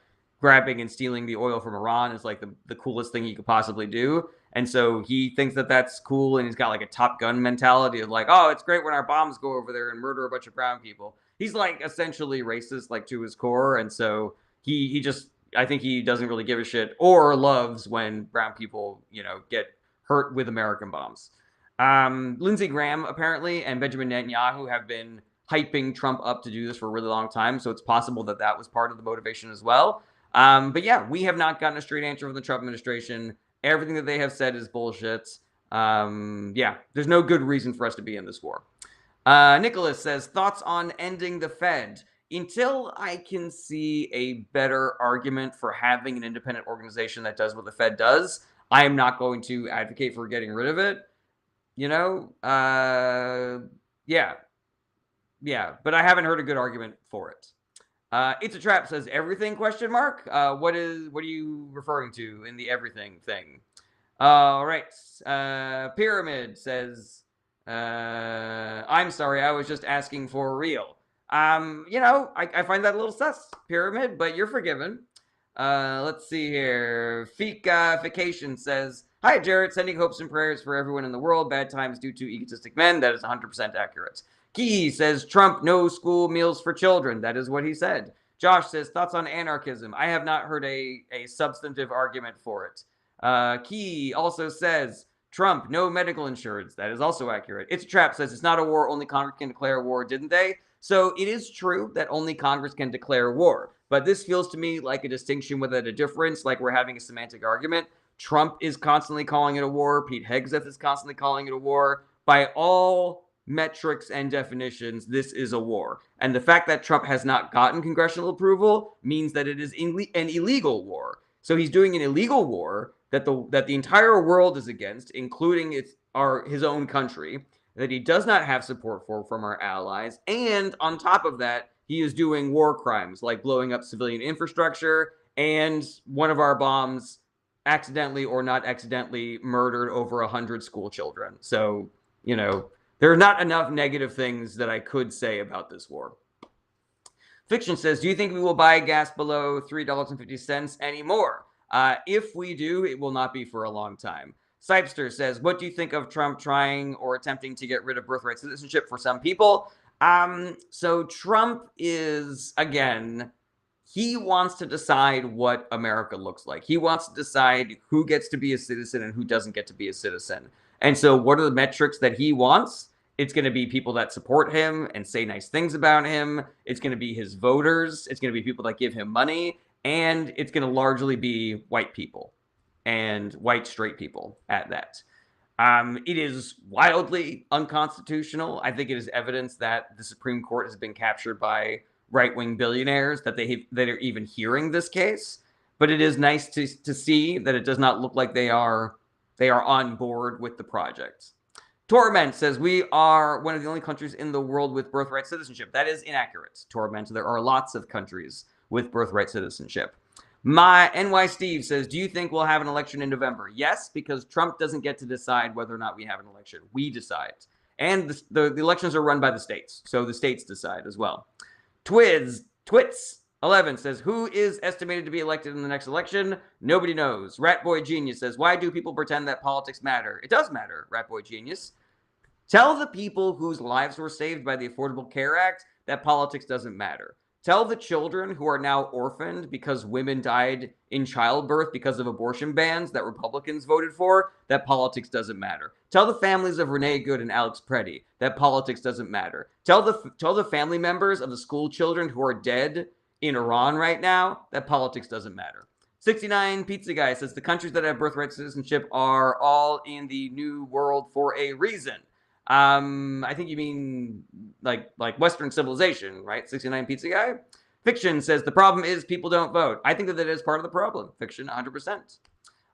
grabbing and stealing the oil from Iran is like the coolest thing he could possibly do. And so he thinks that that's cool, and he's got like a Top Gun mentality of like, oh, it's great when our bombs go over there and murder a bunch of brown people. He's like essentially racist, like to his core. And so he just, I think he doesn't really give a shit or loves when brown people, get hurt with American bombs. Lindsey Graham apparently and Benjamin Netanyahu have been hyping Trump up to do this for a really long time. So it's possible that that was part of the motivation as well. But yeah, we have not gotten a straight answer from the Trump administration. Everything that they have said is bullshit. Yeah, there's no good reason for us to be in this war. Nicholas says, thoughts on ending the Fed? Until I can see a better argument for having an independent organization that does what the Fed does, I am not going to advocate for getting rid of it. Yeah, but I haven't heard a good argument for it. It's a Trap says everything ? What are you referring to in the everything thing? All right. Pyramid says, I'm sorry, I was just asking for real. I find that a little sus, Pyramid, but you're forgiven. Let's see here. Fika-fication says, hi, Jared, sending hopes and prayers for everyone in the world. Bad times due to egotistic men. That is 100% accurate. Key says, Trump, no school meals for children. That is what he said. Josh says, thoughts on anarchism? I have not heard a substantive argument for it. Key also says, Trump, no medical insurance. That is also accurate. It's a Trap says, it's not a war. Only Congress can declare war, didn't they? So it is true that only Congress can declare war. But this feels to me like a distinction without a difference, like we're having a semantic argument. Trump is constantly calling it a war. Pete Hegseth is constantly calling it a war. By all metrics and definitions, this is a war. And the fact that Trump has not gotten congressional approval means that it is an illegal war. So he's doing an illegal war that the entire world is against, including his own country, that he does not have support for from our allies. And on top of that, he is doing war crimes like blowing up civilian infrastructure, and one of our bombs accidentally or not accidentally murdered over 100 school children. So, there are not enough negative things that I could say about this war. Fiction says, do you think we will buy gas below $3.50 anymore? If we do, it will not be for a long time. Sipester says, what do you think of Trump trying or attempting to get rid of birthright citizenship for some people? So Trump is, again, he wants to decide what America looks like. He wants to decide who gets to be a citizen and who doesn't get to be a citizen. And so what are the metrics that he wants? It's going to be people that support him and say nice things about him. It's going to be his voters. It's going to be people that give him money. And it's going to largely be white people and white straight people at that. It is wildly unconstitutional. I think it is evidence that the Supreme Court has been captured by right-wing billionaires, that are even hearing this case. But it is nice to see that it does not look like they are on board with the project. Torment says, we are one of the only countries in the world with birthright citizenship. That is inaccurate, Torment. There are lots of countries with birthright citizenship. My NY Steve says, do you think we'll have an election in November? Yes, because Trump doesn't get to decide whether or not we have an election. We decide. And the elections are run by the states, so the states decide as well. Twits11 says, who is estimated to be elected in the next election? Nobody knows. Ratboy Genius says, why do people pretend that politics matter? It does matter, Ratboy Genius. Tell the people whose lives were saved by the Affordable Care Act that politics doesn't matter. Tell the children who are now orphaned because women died in childbirth because of abortion bans that Republicans voted for that politics doesn't matter. Tell the families of Renee Good and Alex Preddy that politics doesn't matter. Tell the family members of the school children who are dead in Iran right now that politics doesn't matter. 69 Pizza Guy says the countries that have birthright citizenship are all in the New World for a reason. I think you mean like Western civilization, right? 69 Pizza Guy. Fiction says the problem is people don't vote. I think that is part of the problem. Fiction, 100%.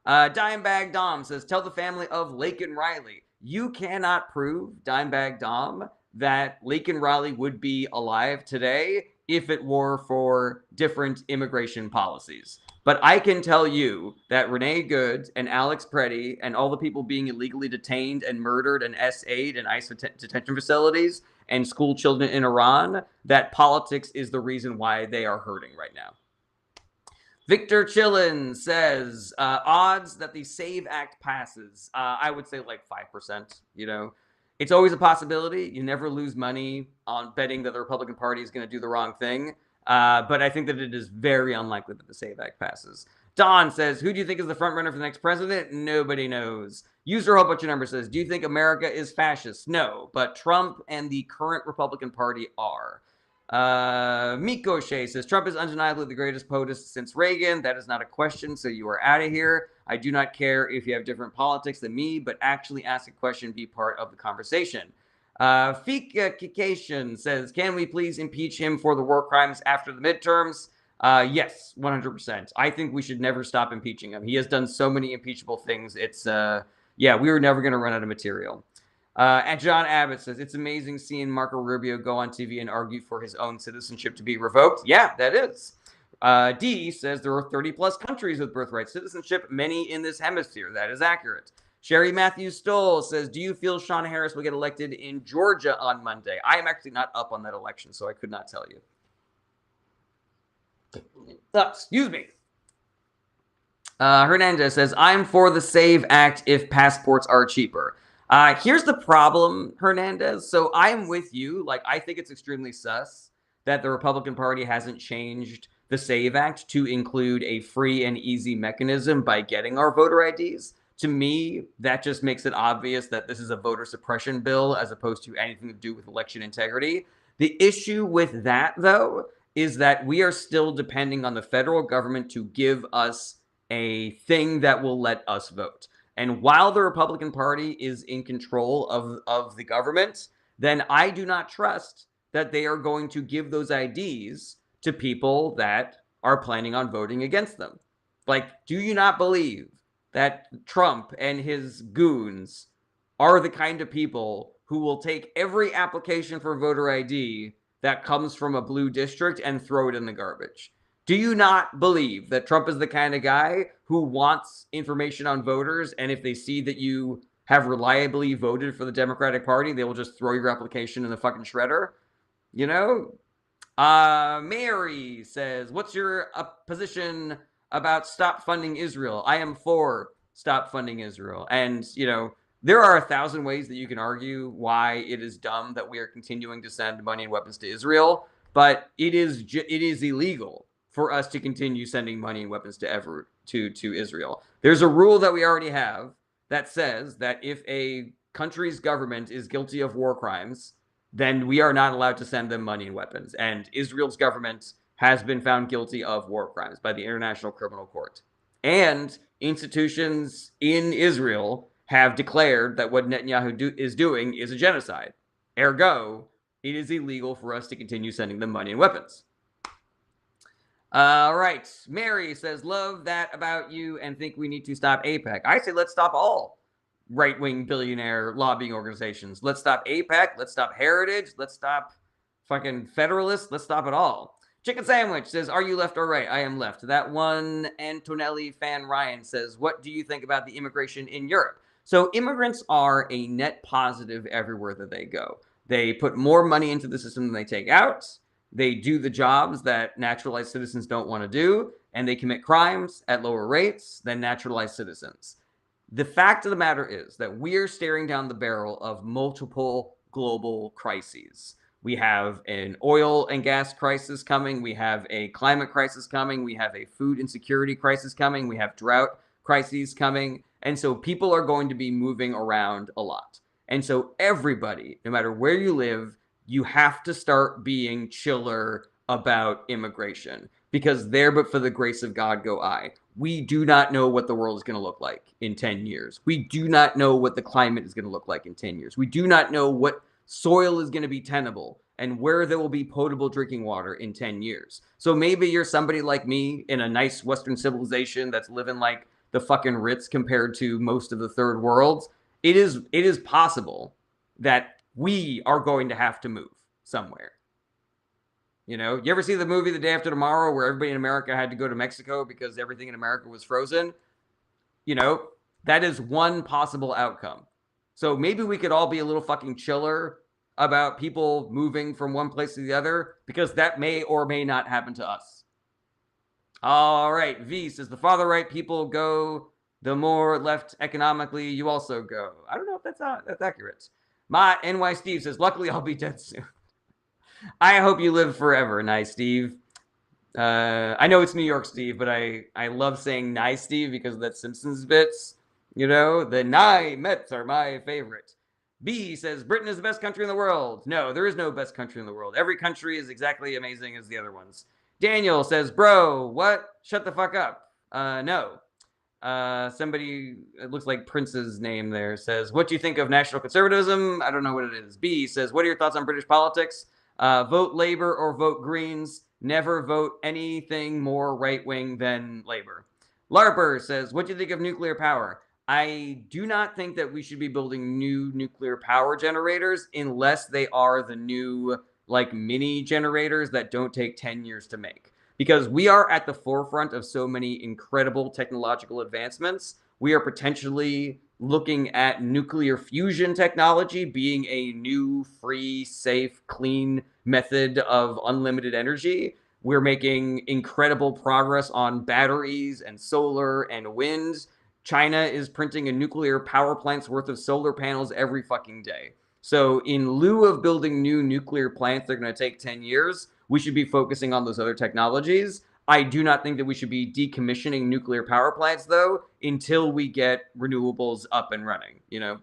Dimebag Dom says, tell the family of Laken Riley. You cannot prove, Dimebag Dom, that Laken Riley would be alive today if it were for different immigration policies. But I can tell you that Renee Good and Alex Preddy and all the people being illegally detained and murdered and SA'd in ICE detention facilities and school children in Iran, that politics is the reason why they are hurting right now. Victor Chillin says, odds that the SAVE Act passes. I would say like 5%, you know. It's always a possibility. You never lose money on betting that the Republican Party is going to do the wrong thing. But I think that it is very unlikely that the SAVE Act passes. Don says, who do you think is the front runner for the next president? Nobody knows. User Whole Bunch of Numbers says, do you think America is fascist? No, but Trump and the current Republican Party are. Miko Shea says, Trump is undeniably the greatest POTUS since Reagan. That is not a question, so you are out of here. I do not care if you have different politics than me, but actually ask a question, be part of the conversation. Fika Kikation says, can we please impeach him for the war crimes after the midterms? Yes, 100%. I think we should never stop impeaching him. He has done so many impeachable things. It's, yeah, we were never going to run out of material. And John Abbott says, it's amazing seeing Marco Rubio go on TV and argue for his own citizenship to be revoked. Yeah, that is. D says there are 30 plus countries with birthright citizenship, many in this hemisphere. That is accurate. Sherry Matthews Stoll says, do you feel Sean Harris will get elected in Georgia on Monday? I am actually not up on that election, so I could not tell you. Excuse me. Hernandez says, I'm for the SAVE Act if passports are cheaper. Here's the problem, Hernandez. So I'm with you. Like, I think it's extremely sus that the Republican Party hasn't changed the SAVE Act to include a free and easy mechanism by getting our voter IDs. To me, that just makes it obvious that this is a voter suppression bill as opposed to anything to do with election integrity. The issue with that, though, is that we are still depending on the federal government to give us a thing that will let us vote. And while the Republican Party is in control of the government, then I do not trust that they are going to give those IDs to people that are planning on voting against them. Like, do you not believe that Trump and his goons are the kind of people who will take every application for voter ID that comes from a blue district and throw it in the garbage? Do you not believe that Trump is the kind of guy who wants information on voters, and if they see that you have reliably voted for the Democratic Party, they will just throw your application in the fucking shredder? You know? Mary says, what's your position about stop funding Israel? I am for stop funding Israel. And, you know, there are 1,000 ways that you can argue why it is dumb that we are continuing to send money and weapons to Israel, but it is illegal for us to continue sending money and weapons to Israel. There's a rule that we already have that says that if a country's government is guilty of war crimes, then we are not allowed to send them money and weapons. And Israel's government has been found guilty of war crimes by the International Criminal Court. And institutions in Israel have declared that what Netanyahu is doing is a genocide. Ergo, it is illegal for us to continue sending them money and weapons. All right. Mary says, love that about you and think we need to stop AIPAC. I say let's stop all right-wing billionaire lobbying organizations. Let's stop AIPAC. Let's stop Heritage. Let's stop fucking Federalists. Let's stop it all. Chicken Sandwich says, are you left or right? I am left. That one Antonelli fan Ryan says, what do you think about the immigration in Europe? So immigrants are a net positive everywhere that they go. They put more money into the system than they take out. They do the jobs that naturalized citizens don't want to do, and they commit crimes at lower rates than naturalized citizens. The fact of the matter is that we're staring down the barrel of multiple global crises. We have an oil and gas crisis coming. We have a climate crisis coming. We have a food insecurity crisis coming. We have drought crises coming. And so people are going to be moving around a lot. And so everybody, no matter where you live, you have to start being chiller about immigration. because there but for the grace of God go I. We do not know what the world is going to look like in 10 years. We do not know what the climate is going to look like in 10 years. We do not know what soil is going to be tenable and where there will be potable drinking water in 10 years. So maybe you're somebody like me in a nice Western civilization that's living like the fucking Ritz compared to most of the third world. It is possible that we are going to have to move somewhere. You know, you ever see the movie The Day After Tomorrow where everybody in America had to go to Mexico because everything in America was frozen? You know, that is one possible outcome. So maybe we could all be a little fucking chiller about people moving from one place to the other, because that may or may not happen to us. All right, V says the farther right people go, the more left economically you also go. I don't know if that's accurate. My NY Steve says, luckily I'll be dead soon. I hope you live forever, nice Steve. I know it's New York Steve, but I love saying nice Steve because of that Simpsons bits. You know, the Nye Mets are my favorite. B says Britain is the best country in the world. No, there is no best country in the world. Every country is exactly amazing as the other ones. Daniel says, bro, what? Shut the fuck up. No. Somebody, it looks like Prince's name there, says, what do you think of national conservatism? I don't know what it is. B says, what are your thoughts on British politics? Vote Labour or vote Greens. Never vote anything more right-wing than Labour. Larper says, what do you think of nuclear power? I do not think that we should be building new nuclear power generators unless they are the new, like, mini generators that don't take 10 years to make. Because we are at the forefront of so many incredible technological advancements. We are potentially looking at nuclear fusion technology being a new, free, safe, clean method of unlimited energy. We're making incredible progress on batteries and solar and wind. China is printing a nuclear power plant's worth of solar panels every fucking day. So in lieu of building new nuclear plants that are going to take 10 years, we should be focusing on those other technologies. I do not think that we should be decommissioning nuclear power plants, though, until we get renewables up and running, you know?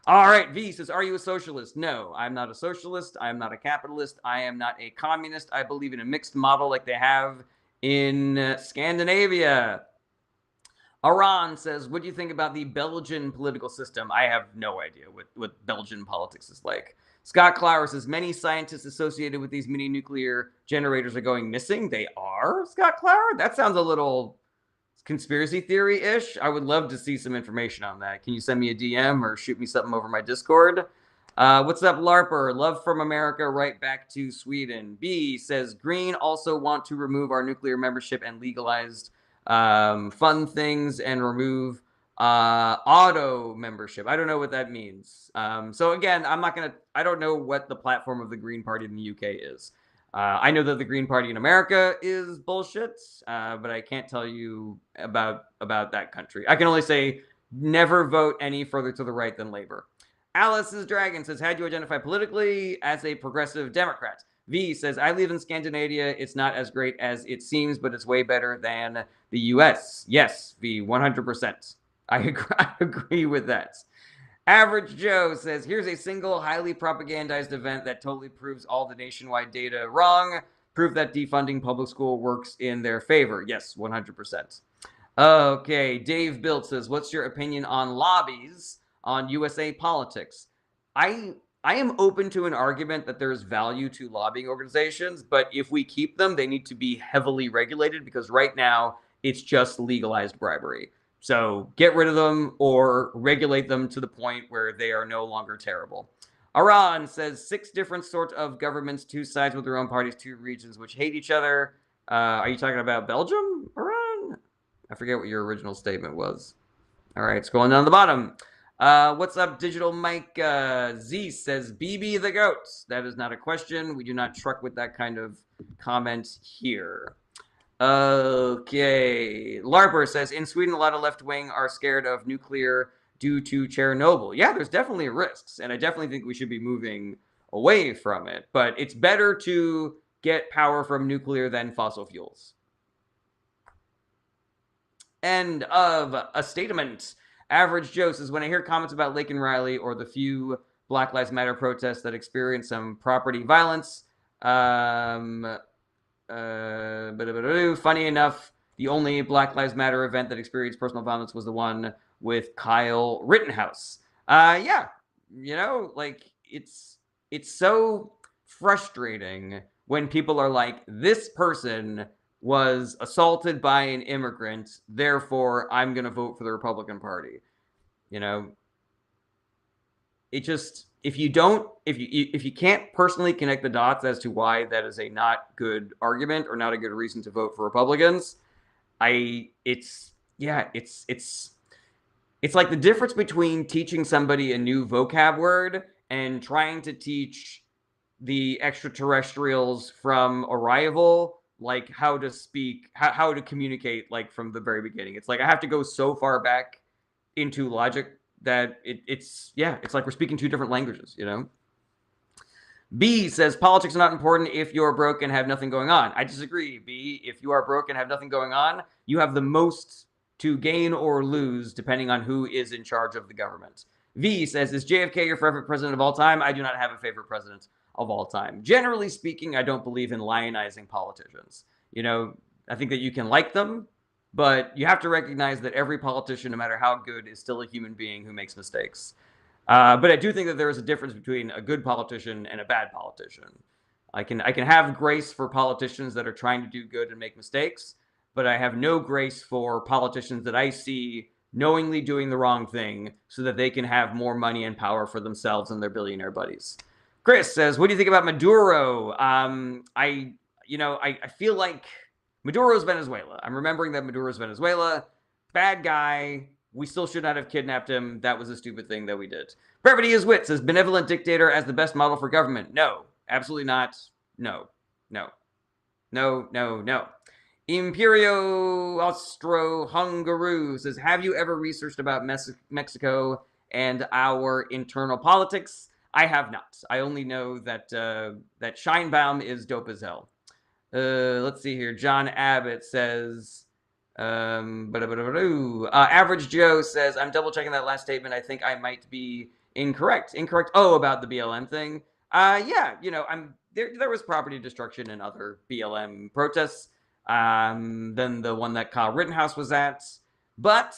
All right, V says, are you a socialist? No, I'm not a socialist. I am not a capitalist. I am not a communist. I believe in a mixed model like they have in Scandinavia. Aran says, what do you think about the Belgian political system? I have no idea what Belgian politics is like. Scott Clower says, many scientists associated with these mini nuclear generators are going missing. They are, Scott Clower? That sounds a little conspiracy theory-ish. I would love to see some information on that. Can you send me a DM or shoot me something over my Discord? What's up, Larper? Love from America, right back to Sweden. B says, Green also want to remove our nuclear membership and legalized fun things and remove auto membership. I don't know what that means. So again, I don't know what the platform of the Green Party in the UK is. I know that the Green Party in America is bullshit, but I can't tell you about that country. I can only say never vote any further to the right than Labour. Alice's Dragon says, how do you identify politically as a progressive Democrat? V says, I live in Scandinavia. It's not as great as it seems, but it's way better than the US. Yes, V, 100%. I agree with that. Average Joe says, here's a single highly propagandized event that totally proves all the nationwide data wrong. Proof that defunding public school works in their favor. Yes, 100%. Okay, Dave Bilt says, what's your opinion on lobbies on USA politics? I am open to an argument that there's value to lobbying organizations, but if we keep them, they need to be heavily regulated, because right now it's just legalized bribery. So get rid of them or regulate them to the point where they are no longer terrible. Aran says 6 different sorts of governments, 2 sides with their own parties, 2 regions which hate each other. Are you talking about Belgium, Aran? I forget what your original statement was. All right, scrolling down the bottom. What's up, Digital Mike? Z says, BB the GOAT. That is not a question. We do not truck with that kind of comment here. Okay. Larper says, in Sweden, a lot of left-wing are scared of nuclear due to Chernobyl. Yeah, there's definitely risks, and I definitely think we should be moving away from it. But it's better to get power from nuclear than fossil fuels. End of a statement. Average Joe says, when I hear comments about Laken Riley or the few Black Lives Matter protests that experience some property violence, Funny enough, the only Black Lives Matter event that experienced personal violence was the one with Kyle Rittenhouse. Yeah, like it's so frustrating when people are like, this person was assaulted by an immigrant, therefore I'm going to vote for the Republican Party. It just, if you can't personally connect the dots as to why that is a not good argument or not a good reason to vote for Republicans, it's like the difference between teaching somebody a new vocab word and trying to teach the extraterrestrials from Arrival like how to speak, how to communicate, like from the very beginning. It's like I have to go so far back into logic that it's like we're speaking two different languages. B says politics are not important if you're broke and have nothing going on. I disagree, B. If you are broke and have nothing going on, you have the most to gain or lose depending on who is in charge of the government. V says, is JFK your favorite president of all time? I do not have a favorite president of all time. Generally speaking, I don't believe in lionizing politicians. I think that you can like them, but you have to recognize that every politician, no matter how good, is still a human being who makes mistakes. But I do think that there is a difference between a good politician and a bad politician. I can have grace for politicians that are trying to do good and make mistakes, but I have no grace for politicians that I see knowingly doing the wrong thing so that they can have more money and power for themselves and their billionaire buddies. Chris says, what do you think about Maduro? I feel like Maduro's Venezuela. I'm remembering that Maduro's Venezuela. Bad guy. We still should not have kidnapped him. That was a stupid thing that we did. Brevity is wit says, benevolent dictator as the best model for government. No, absolutely not. No. Imperio Austro-Hungaru says, have you ever researched about Mexico and our internal politics? I have not. I only know that that Scheinbaum is dope as hell. Let's see here. John Abbott says, Average Joe says, I'm double checking that last statement. I think I might be incorrect. Oh, about the BLM thing. There was property destruction and other BLM protests than the one that Kyle Rittenhouse was at. But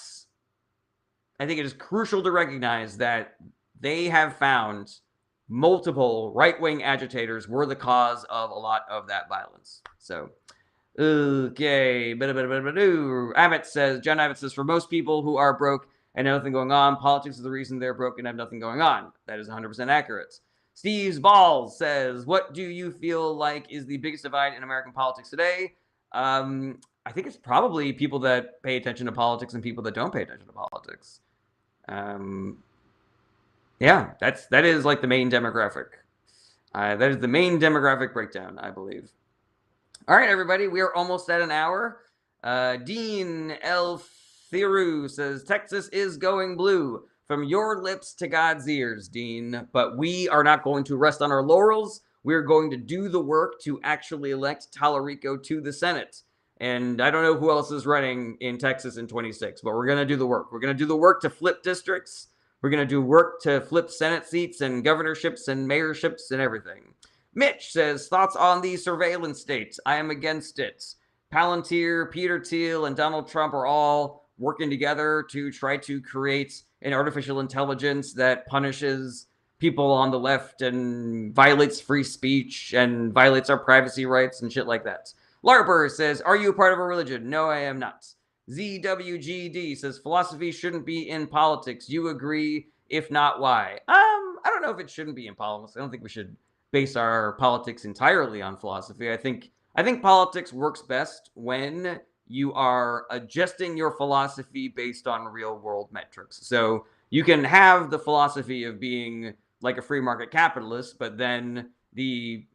I think it is crucial to recognize that they have found multiple right-wing agitators were the cause of a lot of that violence. So, okay. John Abbott says, for most people who are broke and have nothing going on, politics is the reason they're broke and have nothing going on. That is 100% accurate. Steve's Balls says, what do you feel like is the biggest divide in American politics today? I think it's probably people that pay attention to politics and people that don't pay attention to politics. Yeah, that is like the main demographic. That is the main demographic breakdown, I believe. All right, everybody, we are almost at an hour. Dean L. Thiru says, Texas is going blue. From your lips to God's ears, Dean. But we are not going to rest on our laurels. We're going to do the work to actually elect Tallarico to the Senate. And I don't know who else is running in Texas in 26, but we're going to do the work. We're going to do the work to flip districts. We're going to do work to flip Senate seats and governorships and mayorships and everything. Mitch says, thoughts on the surveillance state? I am against it. Palantir, Peter Thiel, and Donald Trump are all working together to try to create an artificial intelligence that punishes people on the left and violates free speech and violates our privacy rights and shit like that. Larper says, are you a part of a religion? No, I am not. ZWGD says, philosophy shouldn't be in politics. You agree? If not, why? I don't know if it shouldn't be in politics. I don't think we should base our politics entirely on philosophy. I think politics works best when you are adjusting your philosophy based on real world metrics. So you can have the philosophy of being like a free market capitalist, but then the,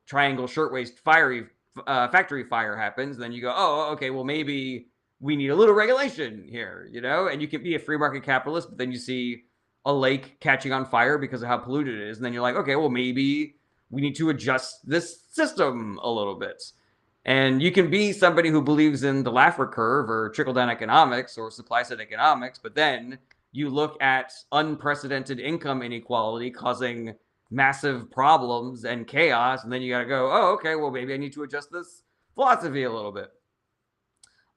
Triangle Shirtwaist factory fire happens. Then you go, oh, okay, well, maybe we need a little regulation here, and you can be a free market capitalist, but then you see a lake catching on fire because of how polluted it is. And then you're like, okay, well, maybe we need to adjust this system a little bit. And you can be somebody who believes in the Laffer curve or trickle-down economics or supply-side economics, but then you look at unprecedented income inequality causing massive problems and chaos, and then you got to go, oh, okay, well, maybe I need to adjust this philosophy a little bit.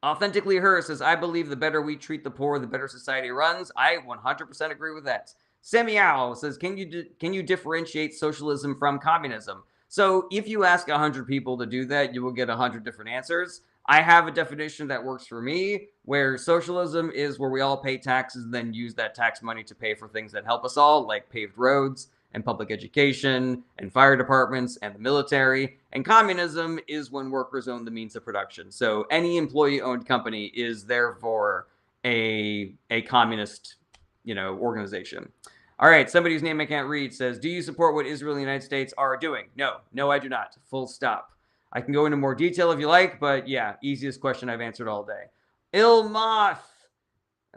Authentically Her says, I believe the better we treat the poor, the better society runs. I 100% agree with that. Semiao says, can you differentiate socialism from communism? So if you ask 100 people to do that, you will get 100 different answers. I have a definition that works for me, where socialism is where we all pay taxes and then use that tax money to pay for things that help us all, like paved roads and public education and fire departments and the military. And communism is when workers own the means of production. So any employee-owned company is therefore a communist, organization. All right, somebody whose name I can't read says, do you support what Israel and the United States are doing? No, I do not. Full stop. I can go into more detail if you like, but yeah, easiest question I've answered all day. Ilmoth.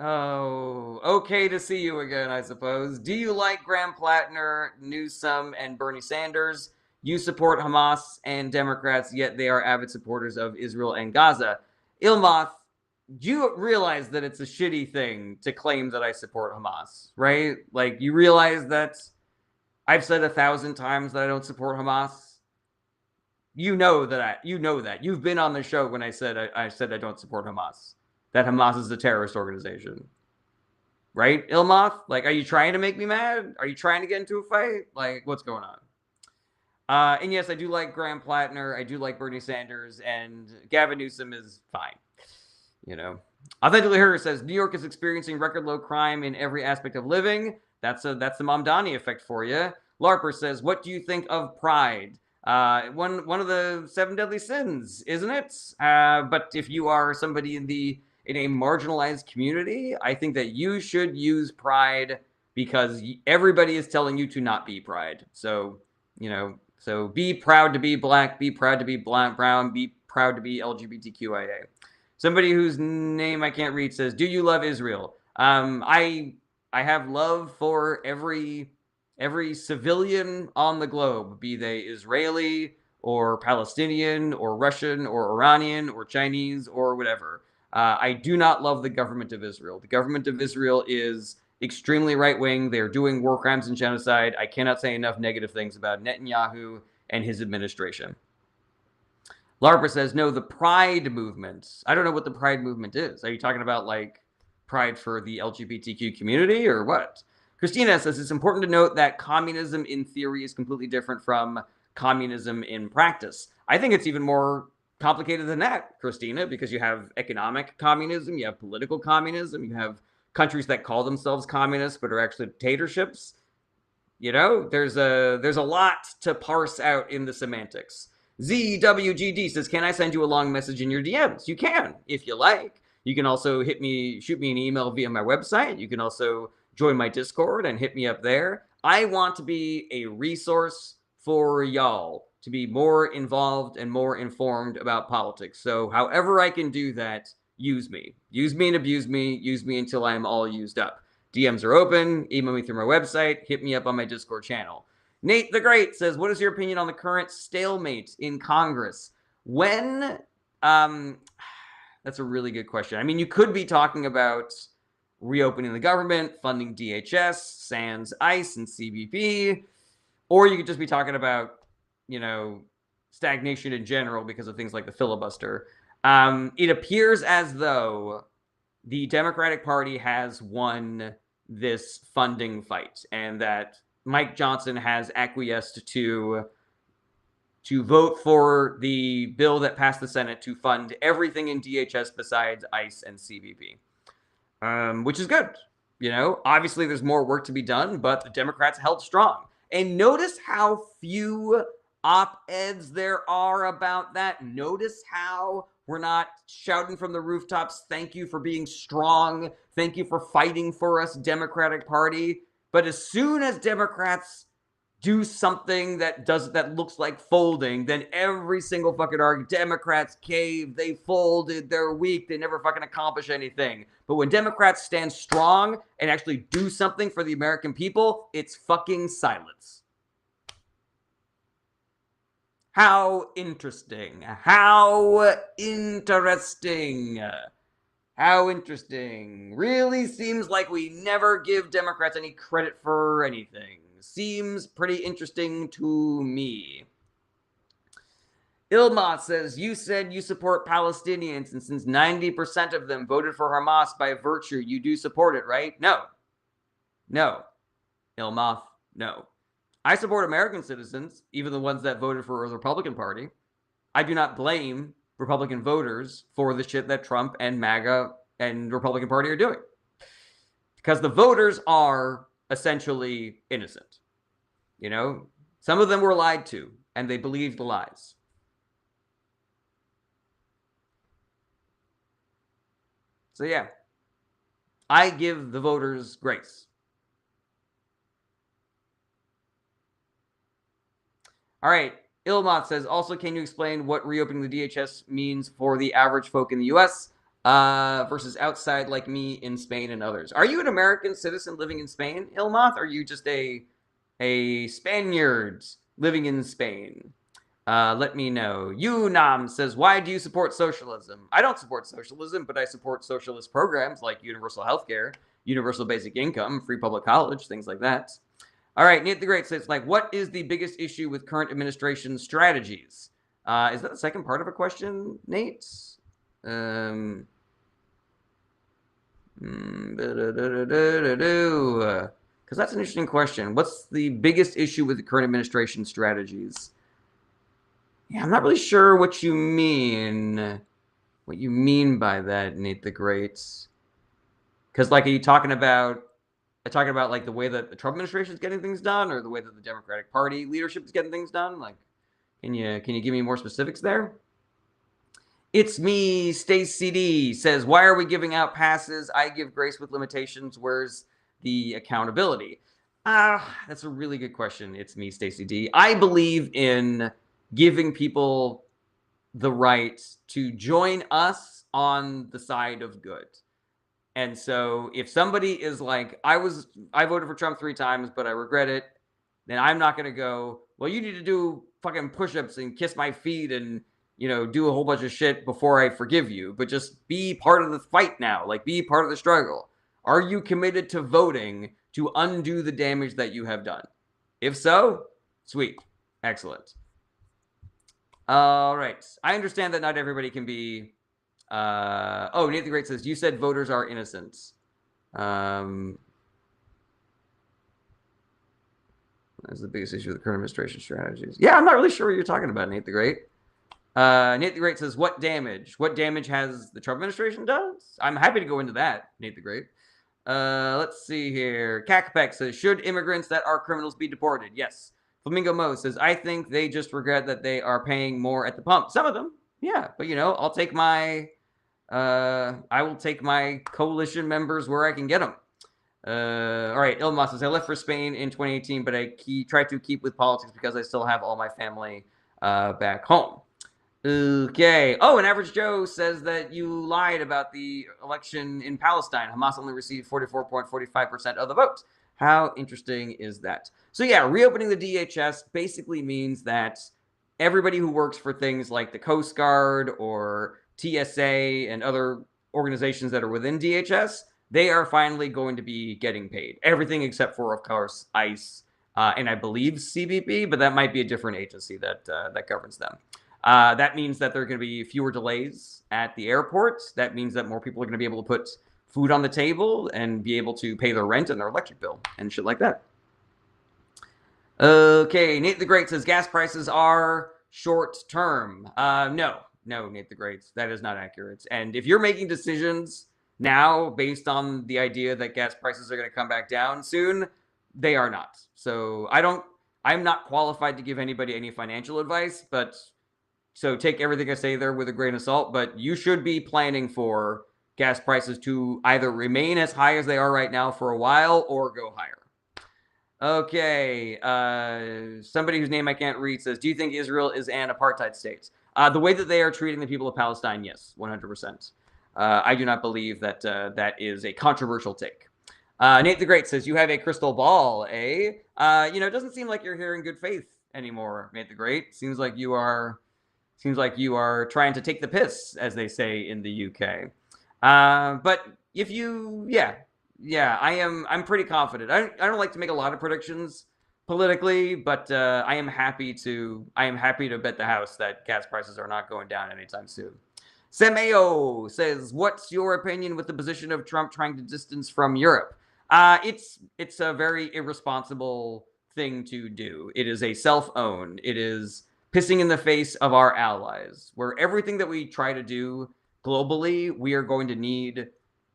Oh, okay to see you again, I suppose. Do you like Graham Plattner, Newsom, and Bernie Sanders? You support Hamas and Democrats, yet they are avid supporters of Israel and Gaza. Ilmoth, do you realize that it's a shitty thing to claim that I support Hamas, right? Like, you realize that I've said 1,000 times that I don't support Hamas? You know that. You've been on the show when I said I don't support Hamas. That Hamas is a terrorist organization. Right, Ilmoth? Like, are you trying to make me mad? Are you trying to get into a fight? Like, what's going on? And yes, I do like Graham Plattner. I do like Bernie Sanders. And Gavin Newsom is fine. Authentically Her says, New York is experiencing record low crime in every aspect of living. That's the Mamdani effect for you. Larper says, what do you think of pride? One of the 7 deadly sins, isn't it? But if you are somebody in a marginalized community, I think that you should use pride because everybody is telling you to not be pride. So, so be proud to be black, be proud to be brown, be proud to be LGBTQIA. Somebody whose name I can't read says, do you love Israel? I have love for every civilian on the globe, be they Israeli or Palestinian or Russian or Iranian or Chinese or whatever. I do not love the government of Israel. The government of Israel is extremely right-wing. They're doing war crimes and genocide. I cannot say enough negative things about Netanyahu and his administration. Larper says, no, the Pride movement. I don't know what the Pride movement is. Are you talking about, like, pride for the LGBTQ community or what? Christina says, it's important to note that communism in theory is completely different from communism in practice. I think it's even more complicated than that, Christina, because you have economic communism, you have political communism, you have countries that call themselves communists but are actually dictatorships. There's a lot to parse out in the semantics. ZWGD says, can I send you a long message in your DMs? You can, if you like. You can also shoot me an email via my website. You can also join my Discord and hit me up there. I want to be a resource for y'all to be more involved and more informed about politics. So however I can do that, use me. Use me and abuse me. Use me until I'm all used up. DMs are open. Email me through my website. Hit me up on my Discord channel. Nate the Great says, what is your opinion on the current stalemate in Congress? That's a really good question. I mean, you could be talking about reopening the government, funding DHS, sans ICE and CBP, or you could just be talking about, stagnation in general because of things like the filibuster. It appears as though the Democratic Party has won this funding fight and that Mike Johnson has acquiesced to vote for the bill that passed the Senate to fund everything in DHS besides ICE and CBP, which is good. Obviously there's more work to be done, but the Democrats held strong. And notice how few op-eds there are about that. Notice how we're not shouting from the rooftops, thank you for being strong, thank you for fighting for us, Democratic Party. But as soon as Democrats do something that looks like folding, then every single fucking argument, Democrats cave, they folded, they're weak, they never fucking accomplish anything. But when Democrats stand strong and actually do something for the American people, it's fucking silence. How interesting. How interesting. How interesting. Really seems like we never give Democrats any credit for anything. Seems pretty interesting to me. Ilma says, you said you support Palestinians, and since 90% of them voted for Hamas by virtue, you do support it, right? No. No. Ilma, no. I support American citizens, even the ones that voted for the Republican Party. I do not blame Republican voters for the shit that Trump and MAGA and Republican Party are doing. Because the voters are essentially innocent. You know, some of them were lied to, and they believed the lies. So yeah, I give the voters grace. All right, Ilmont says, also, can you explain what reopening the DHS means for the average folk in the U.S. Versus outside like me in Spain and others? Are you an American citizen living in Spain, Ilmont? Or are you just a Spaniard living in Spain? Let me know. Yunam says, why do you support socialism? I don't support socialism, but I support socialist programs like universal healthcare, universal basic income, free public college, things like that. All right, Nate the Great says, like, what is the biggest issue with current administration strategies? Is that the second part of a question, Nate? Because that's an interesting question. What's the biggest issue with the current administration strategies? Yeah, I'm not really sure what you mean. What you mean by that, Nate the Great? Because, like, are you talking about like the way that the Trump administration is getting things done, or the way that the Democratic Party leadership is getting things done? Like, can you give me more specifics there? It's me, Stacey D says, why are we giving out passes? I give grace with limitations. Where's the accountability? That's a really good question. It's me, Stacey D. I believe in giving people the right to join us on the side of good. And so if somebody is like, I voted for Trump 3 times, but I regret it, then I'm not going to go, well, you need to do fucking push-ups and kiss my feet and, you know, do a whole bunch of shit before I forgive you, but just be part of the fight now, like be part of the struggle. Are you committed to voting to undo the damage that you have done? If so, sweet. Excellent. All right. I understand that not everybody can be... Nathan the Great says, you said voters are innocent. That's the biggest issue with the current administration strategies. Yeah, I'm not really sure what you're talking about, Nate the Great. Nate the Great says, what damage? What damage has the Trump administration done? I'm happy to go into that, Nate the Great. Let's see here. Kakapek says, should immigrants that are criminals be deported? Yes. Flamingo Mo says, I think they just regret that they are paying more at the pump. Some of them, yeah. But, you know, I'll take my... I will take my coalition members where I can get them. All right, Ilma says, I left for Spain in 2018, but I try to keep with politics because I still have all my family back home. Okay. Oh, and Average Joe says that you lied about the election in Palestine. Hamas only received 44.45% of the vote. How interesting is that? So yeah, reopening the DHS basically means that everybody who works for things like the Coast Guard or TSA and other organizations that are within DHS, they are finally going to be getting paid. Everything except for, of course, ICE and I believe CBP, but that might be a different agency that governs them. That means that there are going to be fewer delays at the airport. That means that more people are going to be able to put food on the table and be able to pay their rent and their electric bill and shit like that. Okay, Nate the Great says gas prices are short term. No, Nate the Great, that is not accurate. And if you're making decisions now based on the idea that gas prices are going to come back down soon, they are not. So I'm not qualified to give anybody any financial advice, but so take everything I say there with a grain of salt, but you should be planning for gas prices to either remain as high as they are right now for a while or go higher. Okay, somebody whose name I can't read says, do you think Israel is an apartheid state? The way that they are treating the people of Palestine, yes, 100%. I do not believe that that is a controversial take. Nate the Great says, you have a crystal ball, eh? It doesn't seem like you're here in good faith anymore, Nate the Great. Seems like you are trying to take the piss, as they say in the UK. But if you, I'm pretty confident. I don't like to make a lot of predictions politically, but I am happy to bet the house that gas prices are not going down anytime soon. Semeo says, "What's your opinion with the position of Trump trying to distance from Europe?" It's a very irresponsible thing to do. It is a self-own. It is pissing in the face of our allies. Where everything that we try to do globally, we are going to need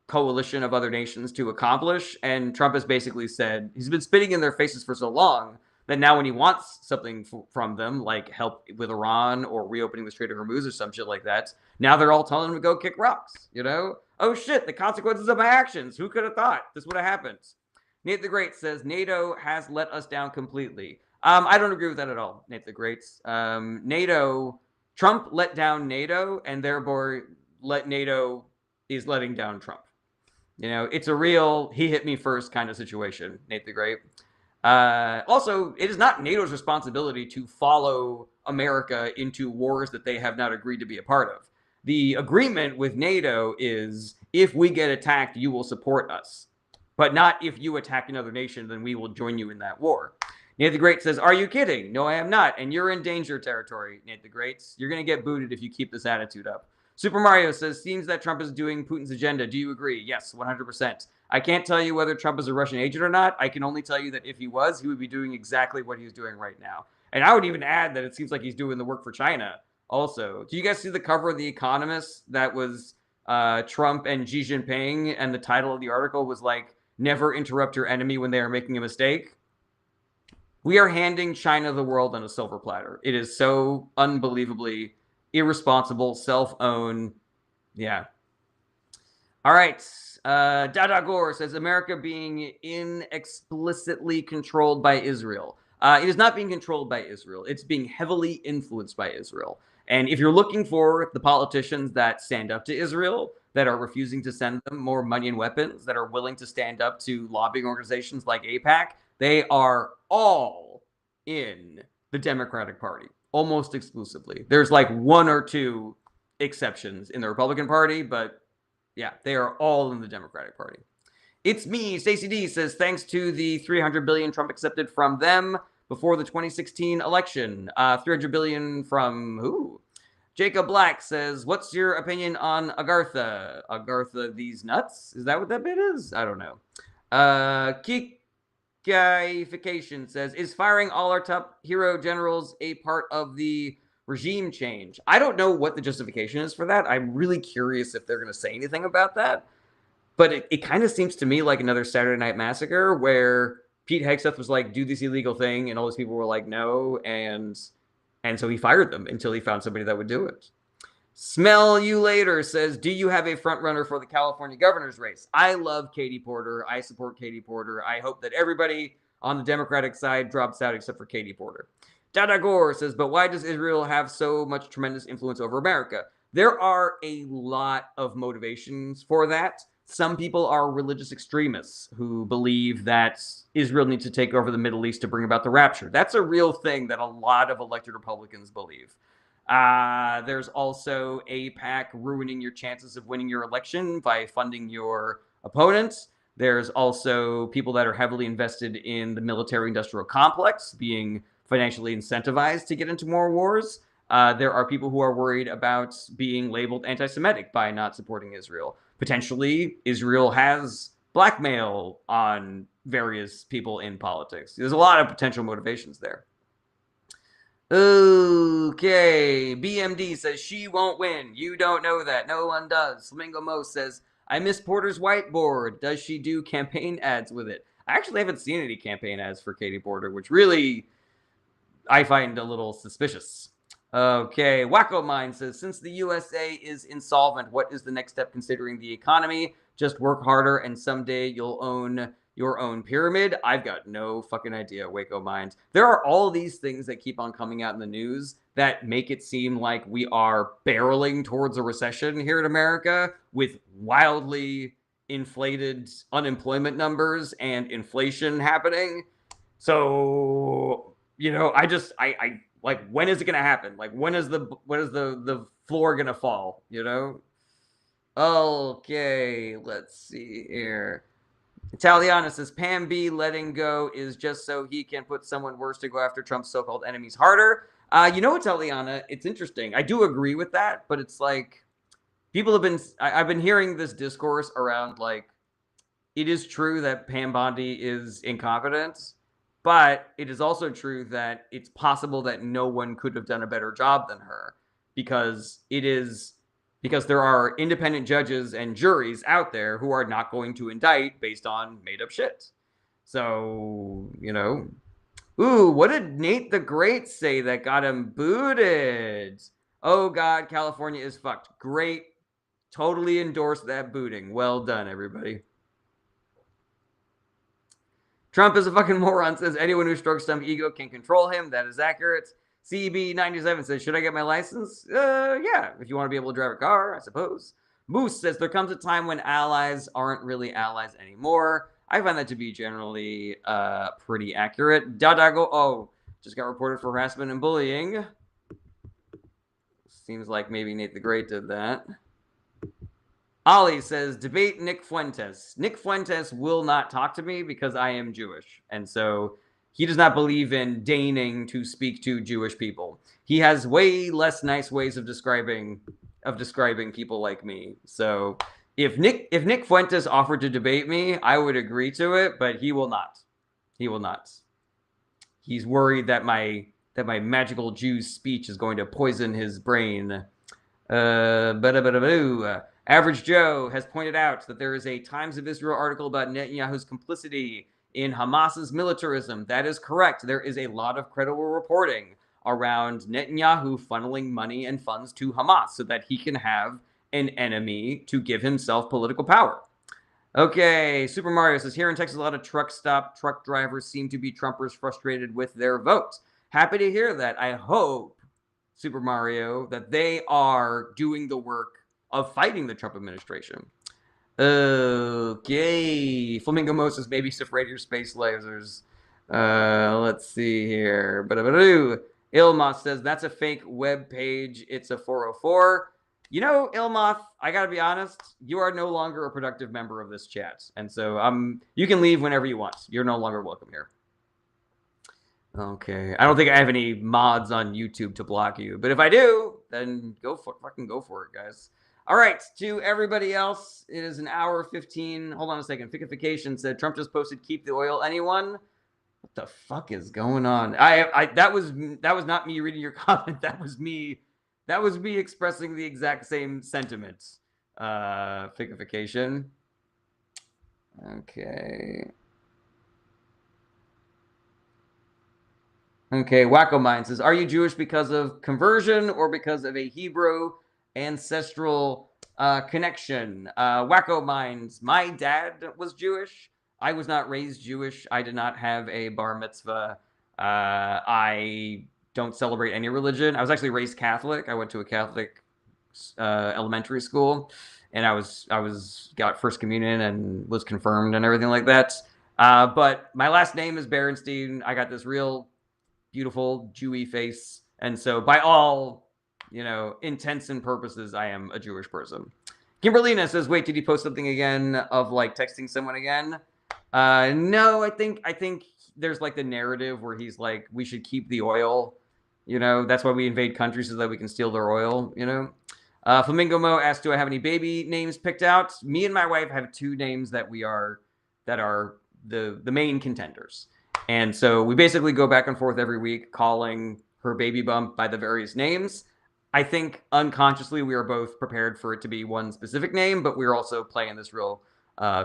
coalition of other nations to accomplish. And Trump has basically said he's been spitting in their faces for so long that now when he wants something from them, like help with Iran or reopening the Strait of Hormuz or some shit like that, now they're all telling him to go kick rocks, you know? Oh shit, the consequences of my actions. Who could have thought this would have happened? Nate the Great says, NATO has let us down completely. I don't agree with that at all, Nate the Great. Trump let down NATO, and therefore NATO is letting down Trump. You know, it's a real he hit me first kind of situation, Nate the Great. Also, it is not NATO's responsibility to follow America into wars that they have not agreed to be a part of. The agreement with NATO is if we get attacked, you will support us. But not if you attack another nation, then we will join you in that war. Nate the Great says, "Are you kidding? No, I am not. And you're in danger territory, Nate the Great. You're going to get booted if you keep this attitude up." Super Mario says, "Seems that Trump is doing Putin's agenda. Do you agree?" Yes, 100%. I can't tell you whether Trump is a Russian agent or not. I can only tell you that if he was, he would be doing exactly what he's doing right now. And I would even add that it seems like he's doing the work for China also. Do you guys see the cover of The Economist that was Trump and Xi Jinping? And the title of the article was like, "Never interrupt your enemy when they are making a mistake." We are handing China the world on a silver platter. It is so unbelievably irresponsible, self-owned. Yeah. All right. Dada Gore says, "America being inexplicitly controlled by Israel." It is not being controlled by Israel. It's being heavily influenced by Israel. And if you're looking for the politicians that stand up to Israel, that are refusing to send them more money and weapons, that are willing to stand up to lobbying organizations like AIPAC, they are all in the Democratic Party, almost exclusively. There's like one or two exceptions in the Republican Party, but yeah, they are all in the Democratic Party. It's me, Stacey D says, "Thanks to the $300 billion Trump accepted from them before the 2016 election." $300 billion from who? Jacob Black says, "What's your opinion on Agartha?" Agartha these nuts? Is that what that bit is? I don't know. Kikification says, "Is firing all our top hero generals a part of the regime change?" I don't know what the justification is for that. I'm really curious if they're going to say anything about that. But it kind of seems to me like another Saturday Night Massacre where Pete Hegseth was like, "Do this illegal thing," and all those people were like, "No," and so he fired them until he found somebody that would do it. Smell You Later says, "Do you have a front runner for the California governor's race?" I love Katie Porter. I support Katie Porter. I hope that everybody on the Democratic side drops out except for Katie Porter. Dada Gore says, "But why does Israel have so much tremendous influence over America?" There are a lot of motivations for that. Some people are religious extremists who believe that Israel needs to take over the Middle East to bring about the rapture. That's a real thing that a lot of elected Republicans believe. There's also AIPAC ruining your chances of winning your election by funding your opponents. There's also people that are heavily invested in the military-industrial complex being financially incentivized to get into more wars. There are people who are worried about being labeled anti-Semitic by not supporting Israel. Potentially, Israel has blackmail on various people in politics. There's a lot of potential motivations there. Okay, BMD says, "She won't win. You don't know that. No one does." Flamingo Mo says, "I miss Porter's whiteboard. Does she do campaign ads with it?" I actually haven't seen any campaign ads for Katie Porter, which really I find a little suspicious. Okay, Wacko Mind says, "Since the USA is insolvent, what is the next step considering the economy? Just work harder and someday you'll own your own pyramid." I've got no fucking idea, Waco Mind. There are all these things that keep on coming out in the news that make it seem like we are barreling towards a recession here in America with wildly inflated unemployment numbers and inflation happening. So, you know, I like, when is it going to happen? Like, when is the floor going to fall, you know? Okay, let's see here. Italiana says Pam B letting go is just so he can put someone worse to go after Trump's so-called enemies harder. You know, Italiana, it's interesting. I do agree with that, but it's like people have been. I've been hearing this discourse around like it is true that Pam Bondi is incompetent, but it is also true that it's possible that no one could have done a better job than her because there are independent judges and juries out there who are not going to indict based on made up shit. So, you know, ooh, what did Nate the Great say that got him booted? Oh God, California is fucked. Great. Totally endorsed that booting. Well done, everybody. Trump is a fucking moron, says anyone who strokes some ego can control him. That is accurate. CB97 says, should I get my license? Yeah, if you want to be able to drive a car, I suppose. Moose says, there comes a time when allies aren't really allies anymore. I find that to be generally pretty accurate. Dadago, just got reported for harassment and bullying. Seems like maybe Nate the Great did that. Ollie says, debate Nick Fuentes. Nick Fuentes will not talk to me because I am Jewish. And so he does not believe in deigning to speak to Jewish people. He has way less nice ways of describing people like me. So if Nick Fuentes offered to debate me, I would agree to it, but he will not. He will not. He's worried that my magical Jew speech is going to poison his brain. Average Joe has pointed out that there is a Times of Israel article about Netanyahu's complicity in Hamas's militarism. That is correct. There is a lot of credible reporting around Netanyahu funneling money and funds to Hamas so that he can have an enemy to give himself political power. Okay, Super Mario says, here in Texas, a lot of truck drivers seem to be Trumpers frustrated with their vote. Happy to hear that. I hope, Super Mario, that they are doing the work of fighting the Trump administration. Okay. Flamingo Moses, maybe Sifradier space lasers. Let's see here. Ilmoth says, that's a fake web page. It's a 404. You know, Ilmoth, I gotta be honest, you are no longer a productive member of this chat. And so you can leave whenever you want. You're no longer welcome here. Okay. I don't think I have any mods on YouTube to block you. But if I do, then fucking go for it, guys. All right, to everybody else, it is an hour 15. Hold on a second. Fickification said Trump just posted "Keep the oil." Anyone? What the fuck is going on? That was not me reading your comment. That was me expressing the exact same sentiment. Fickification. Okay. Okay. Wacko Mind says, "Are you Jewish because of conversion or because of a Hebrew ancestral connection?" Wacko Minds, my dad was Jewish. I was not raised Jewish. I did not have a bar mitzvah. I don't celebrate any religion. I was actually raised Catholic. I went to a Catholic elementary school, and I got first communion and was confirmed and everything like that. But my last name is Berenstein. I got this real beautiful Jewy face, and so by all intents and purposes, I am a Jewish person. Kimberlina says, wait, did he post something again of like texting someone again? No, I think there's like the narrative where he's like, we should keep the oil. That's why we invade countries so that we can steal their oil, Flamingo Mo asked, do I have any baby names picked out? Me and my wife have two names that are the main contenders. And so we basically go back and forth every week calling her baby bump by the various names. I think unconsciously we are both prepared for it to be one specific name, but we're also playing this real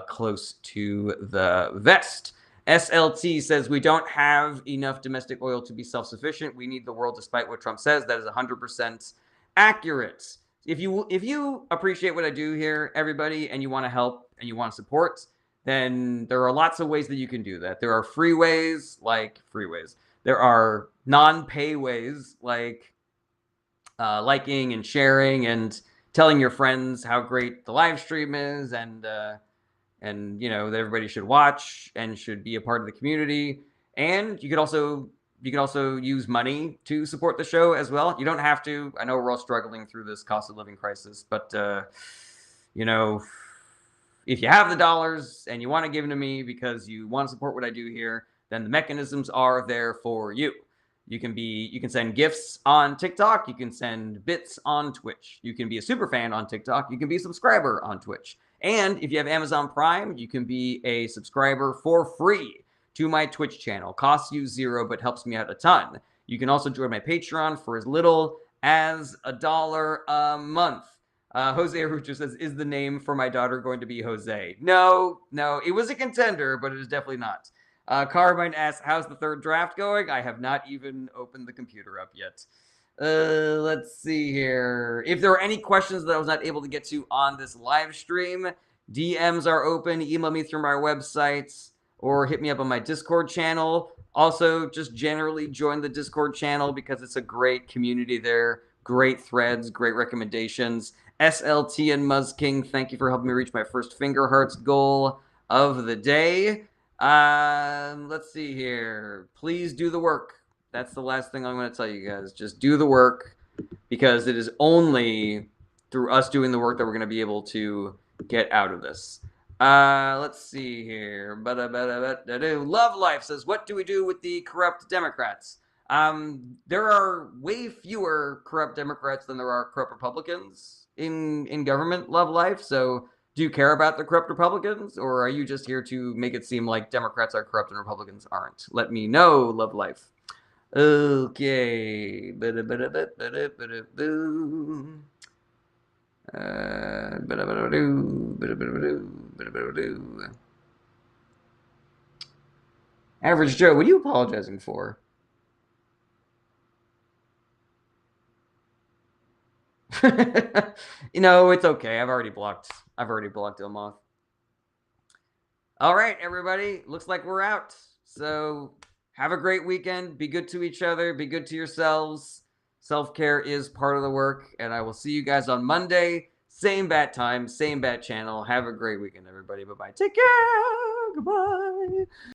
close to the vest. SLT says, we don't have enough domestic oil to be self-sufficient. We need the world despite what Trump says. That is 100% accurate. If you appreciate what I do here, everybody, and you want to help and you want to support, then there are lots of ways that you can do that. There are free ways, like freeways. There are non-pay ways, like liking and sharing and telling your friends how great the live stream is, and that everybody should watch and should be a part of the community. And you could also use money to support the show as well. You don't have to. I know we're all struggling through this cost of living crisis, but if you have the dollars and you want to give them to me because you want to support what I do here, then the mechanisms are there for you. You can send gifts on TikTok. You can send bits on Twitch. You can be a super fan on TikTok. You can be a subscriber on Twitch. And if you have Amazon Prime, you can be a subscriber for free to my Twitch channel. Costs you $0, but helps me out a ton. You can also join my Patreon for as little as $1 a month. Jose Arucho says, is the name for my daughter going to be Jose? No, it was a contender, but it is definitely not. Carmine asks, how's the third draft going? I have not even opened the computer up yet. Let's see here. If there are any questions that I was not able to get to on this live stream, DMs are open. Email me through my websites or hit me up on my Discord channel. Also, just generally join the Discord channel because it's a great community there. Great threads, great recommendations. SLT and Muzzking, thank you for helping me reach my first Finger Hearts goal of the day. Let's see here. Please do the work. That's the last thing I'm going to tell you guys. Just do the work, because it is only through us doing the work that we're going to be able to get out of this. Let's see here. Love Life says, what do we do with the corrupt Democrats? There are way fewer corrupt Democrats than there are corrupt Republicans in government, Love Life. So do you care about the corrupt Republicans, or are you just here to make it seem like Democrats are corrupt and Republicans aren't? Let me know, Love Life. Okay. Average Joe, what are you apologizing for? It's okay. I've already blocked Ilmoth. All right, everybody. Looks like we're out. So have a great weekend. Be good to each other. Be good to yourselves. Self-care is part of the work. And I will see you guys on Monday. Same bat time, same bat channel. Have a great weekend, everybody. Bye-bye. Take care. Goodbye.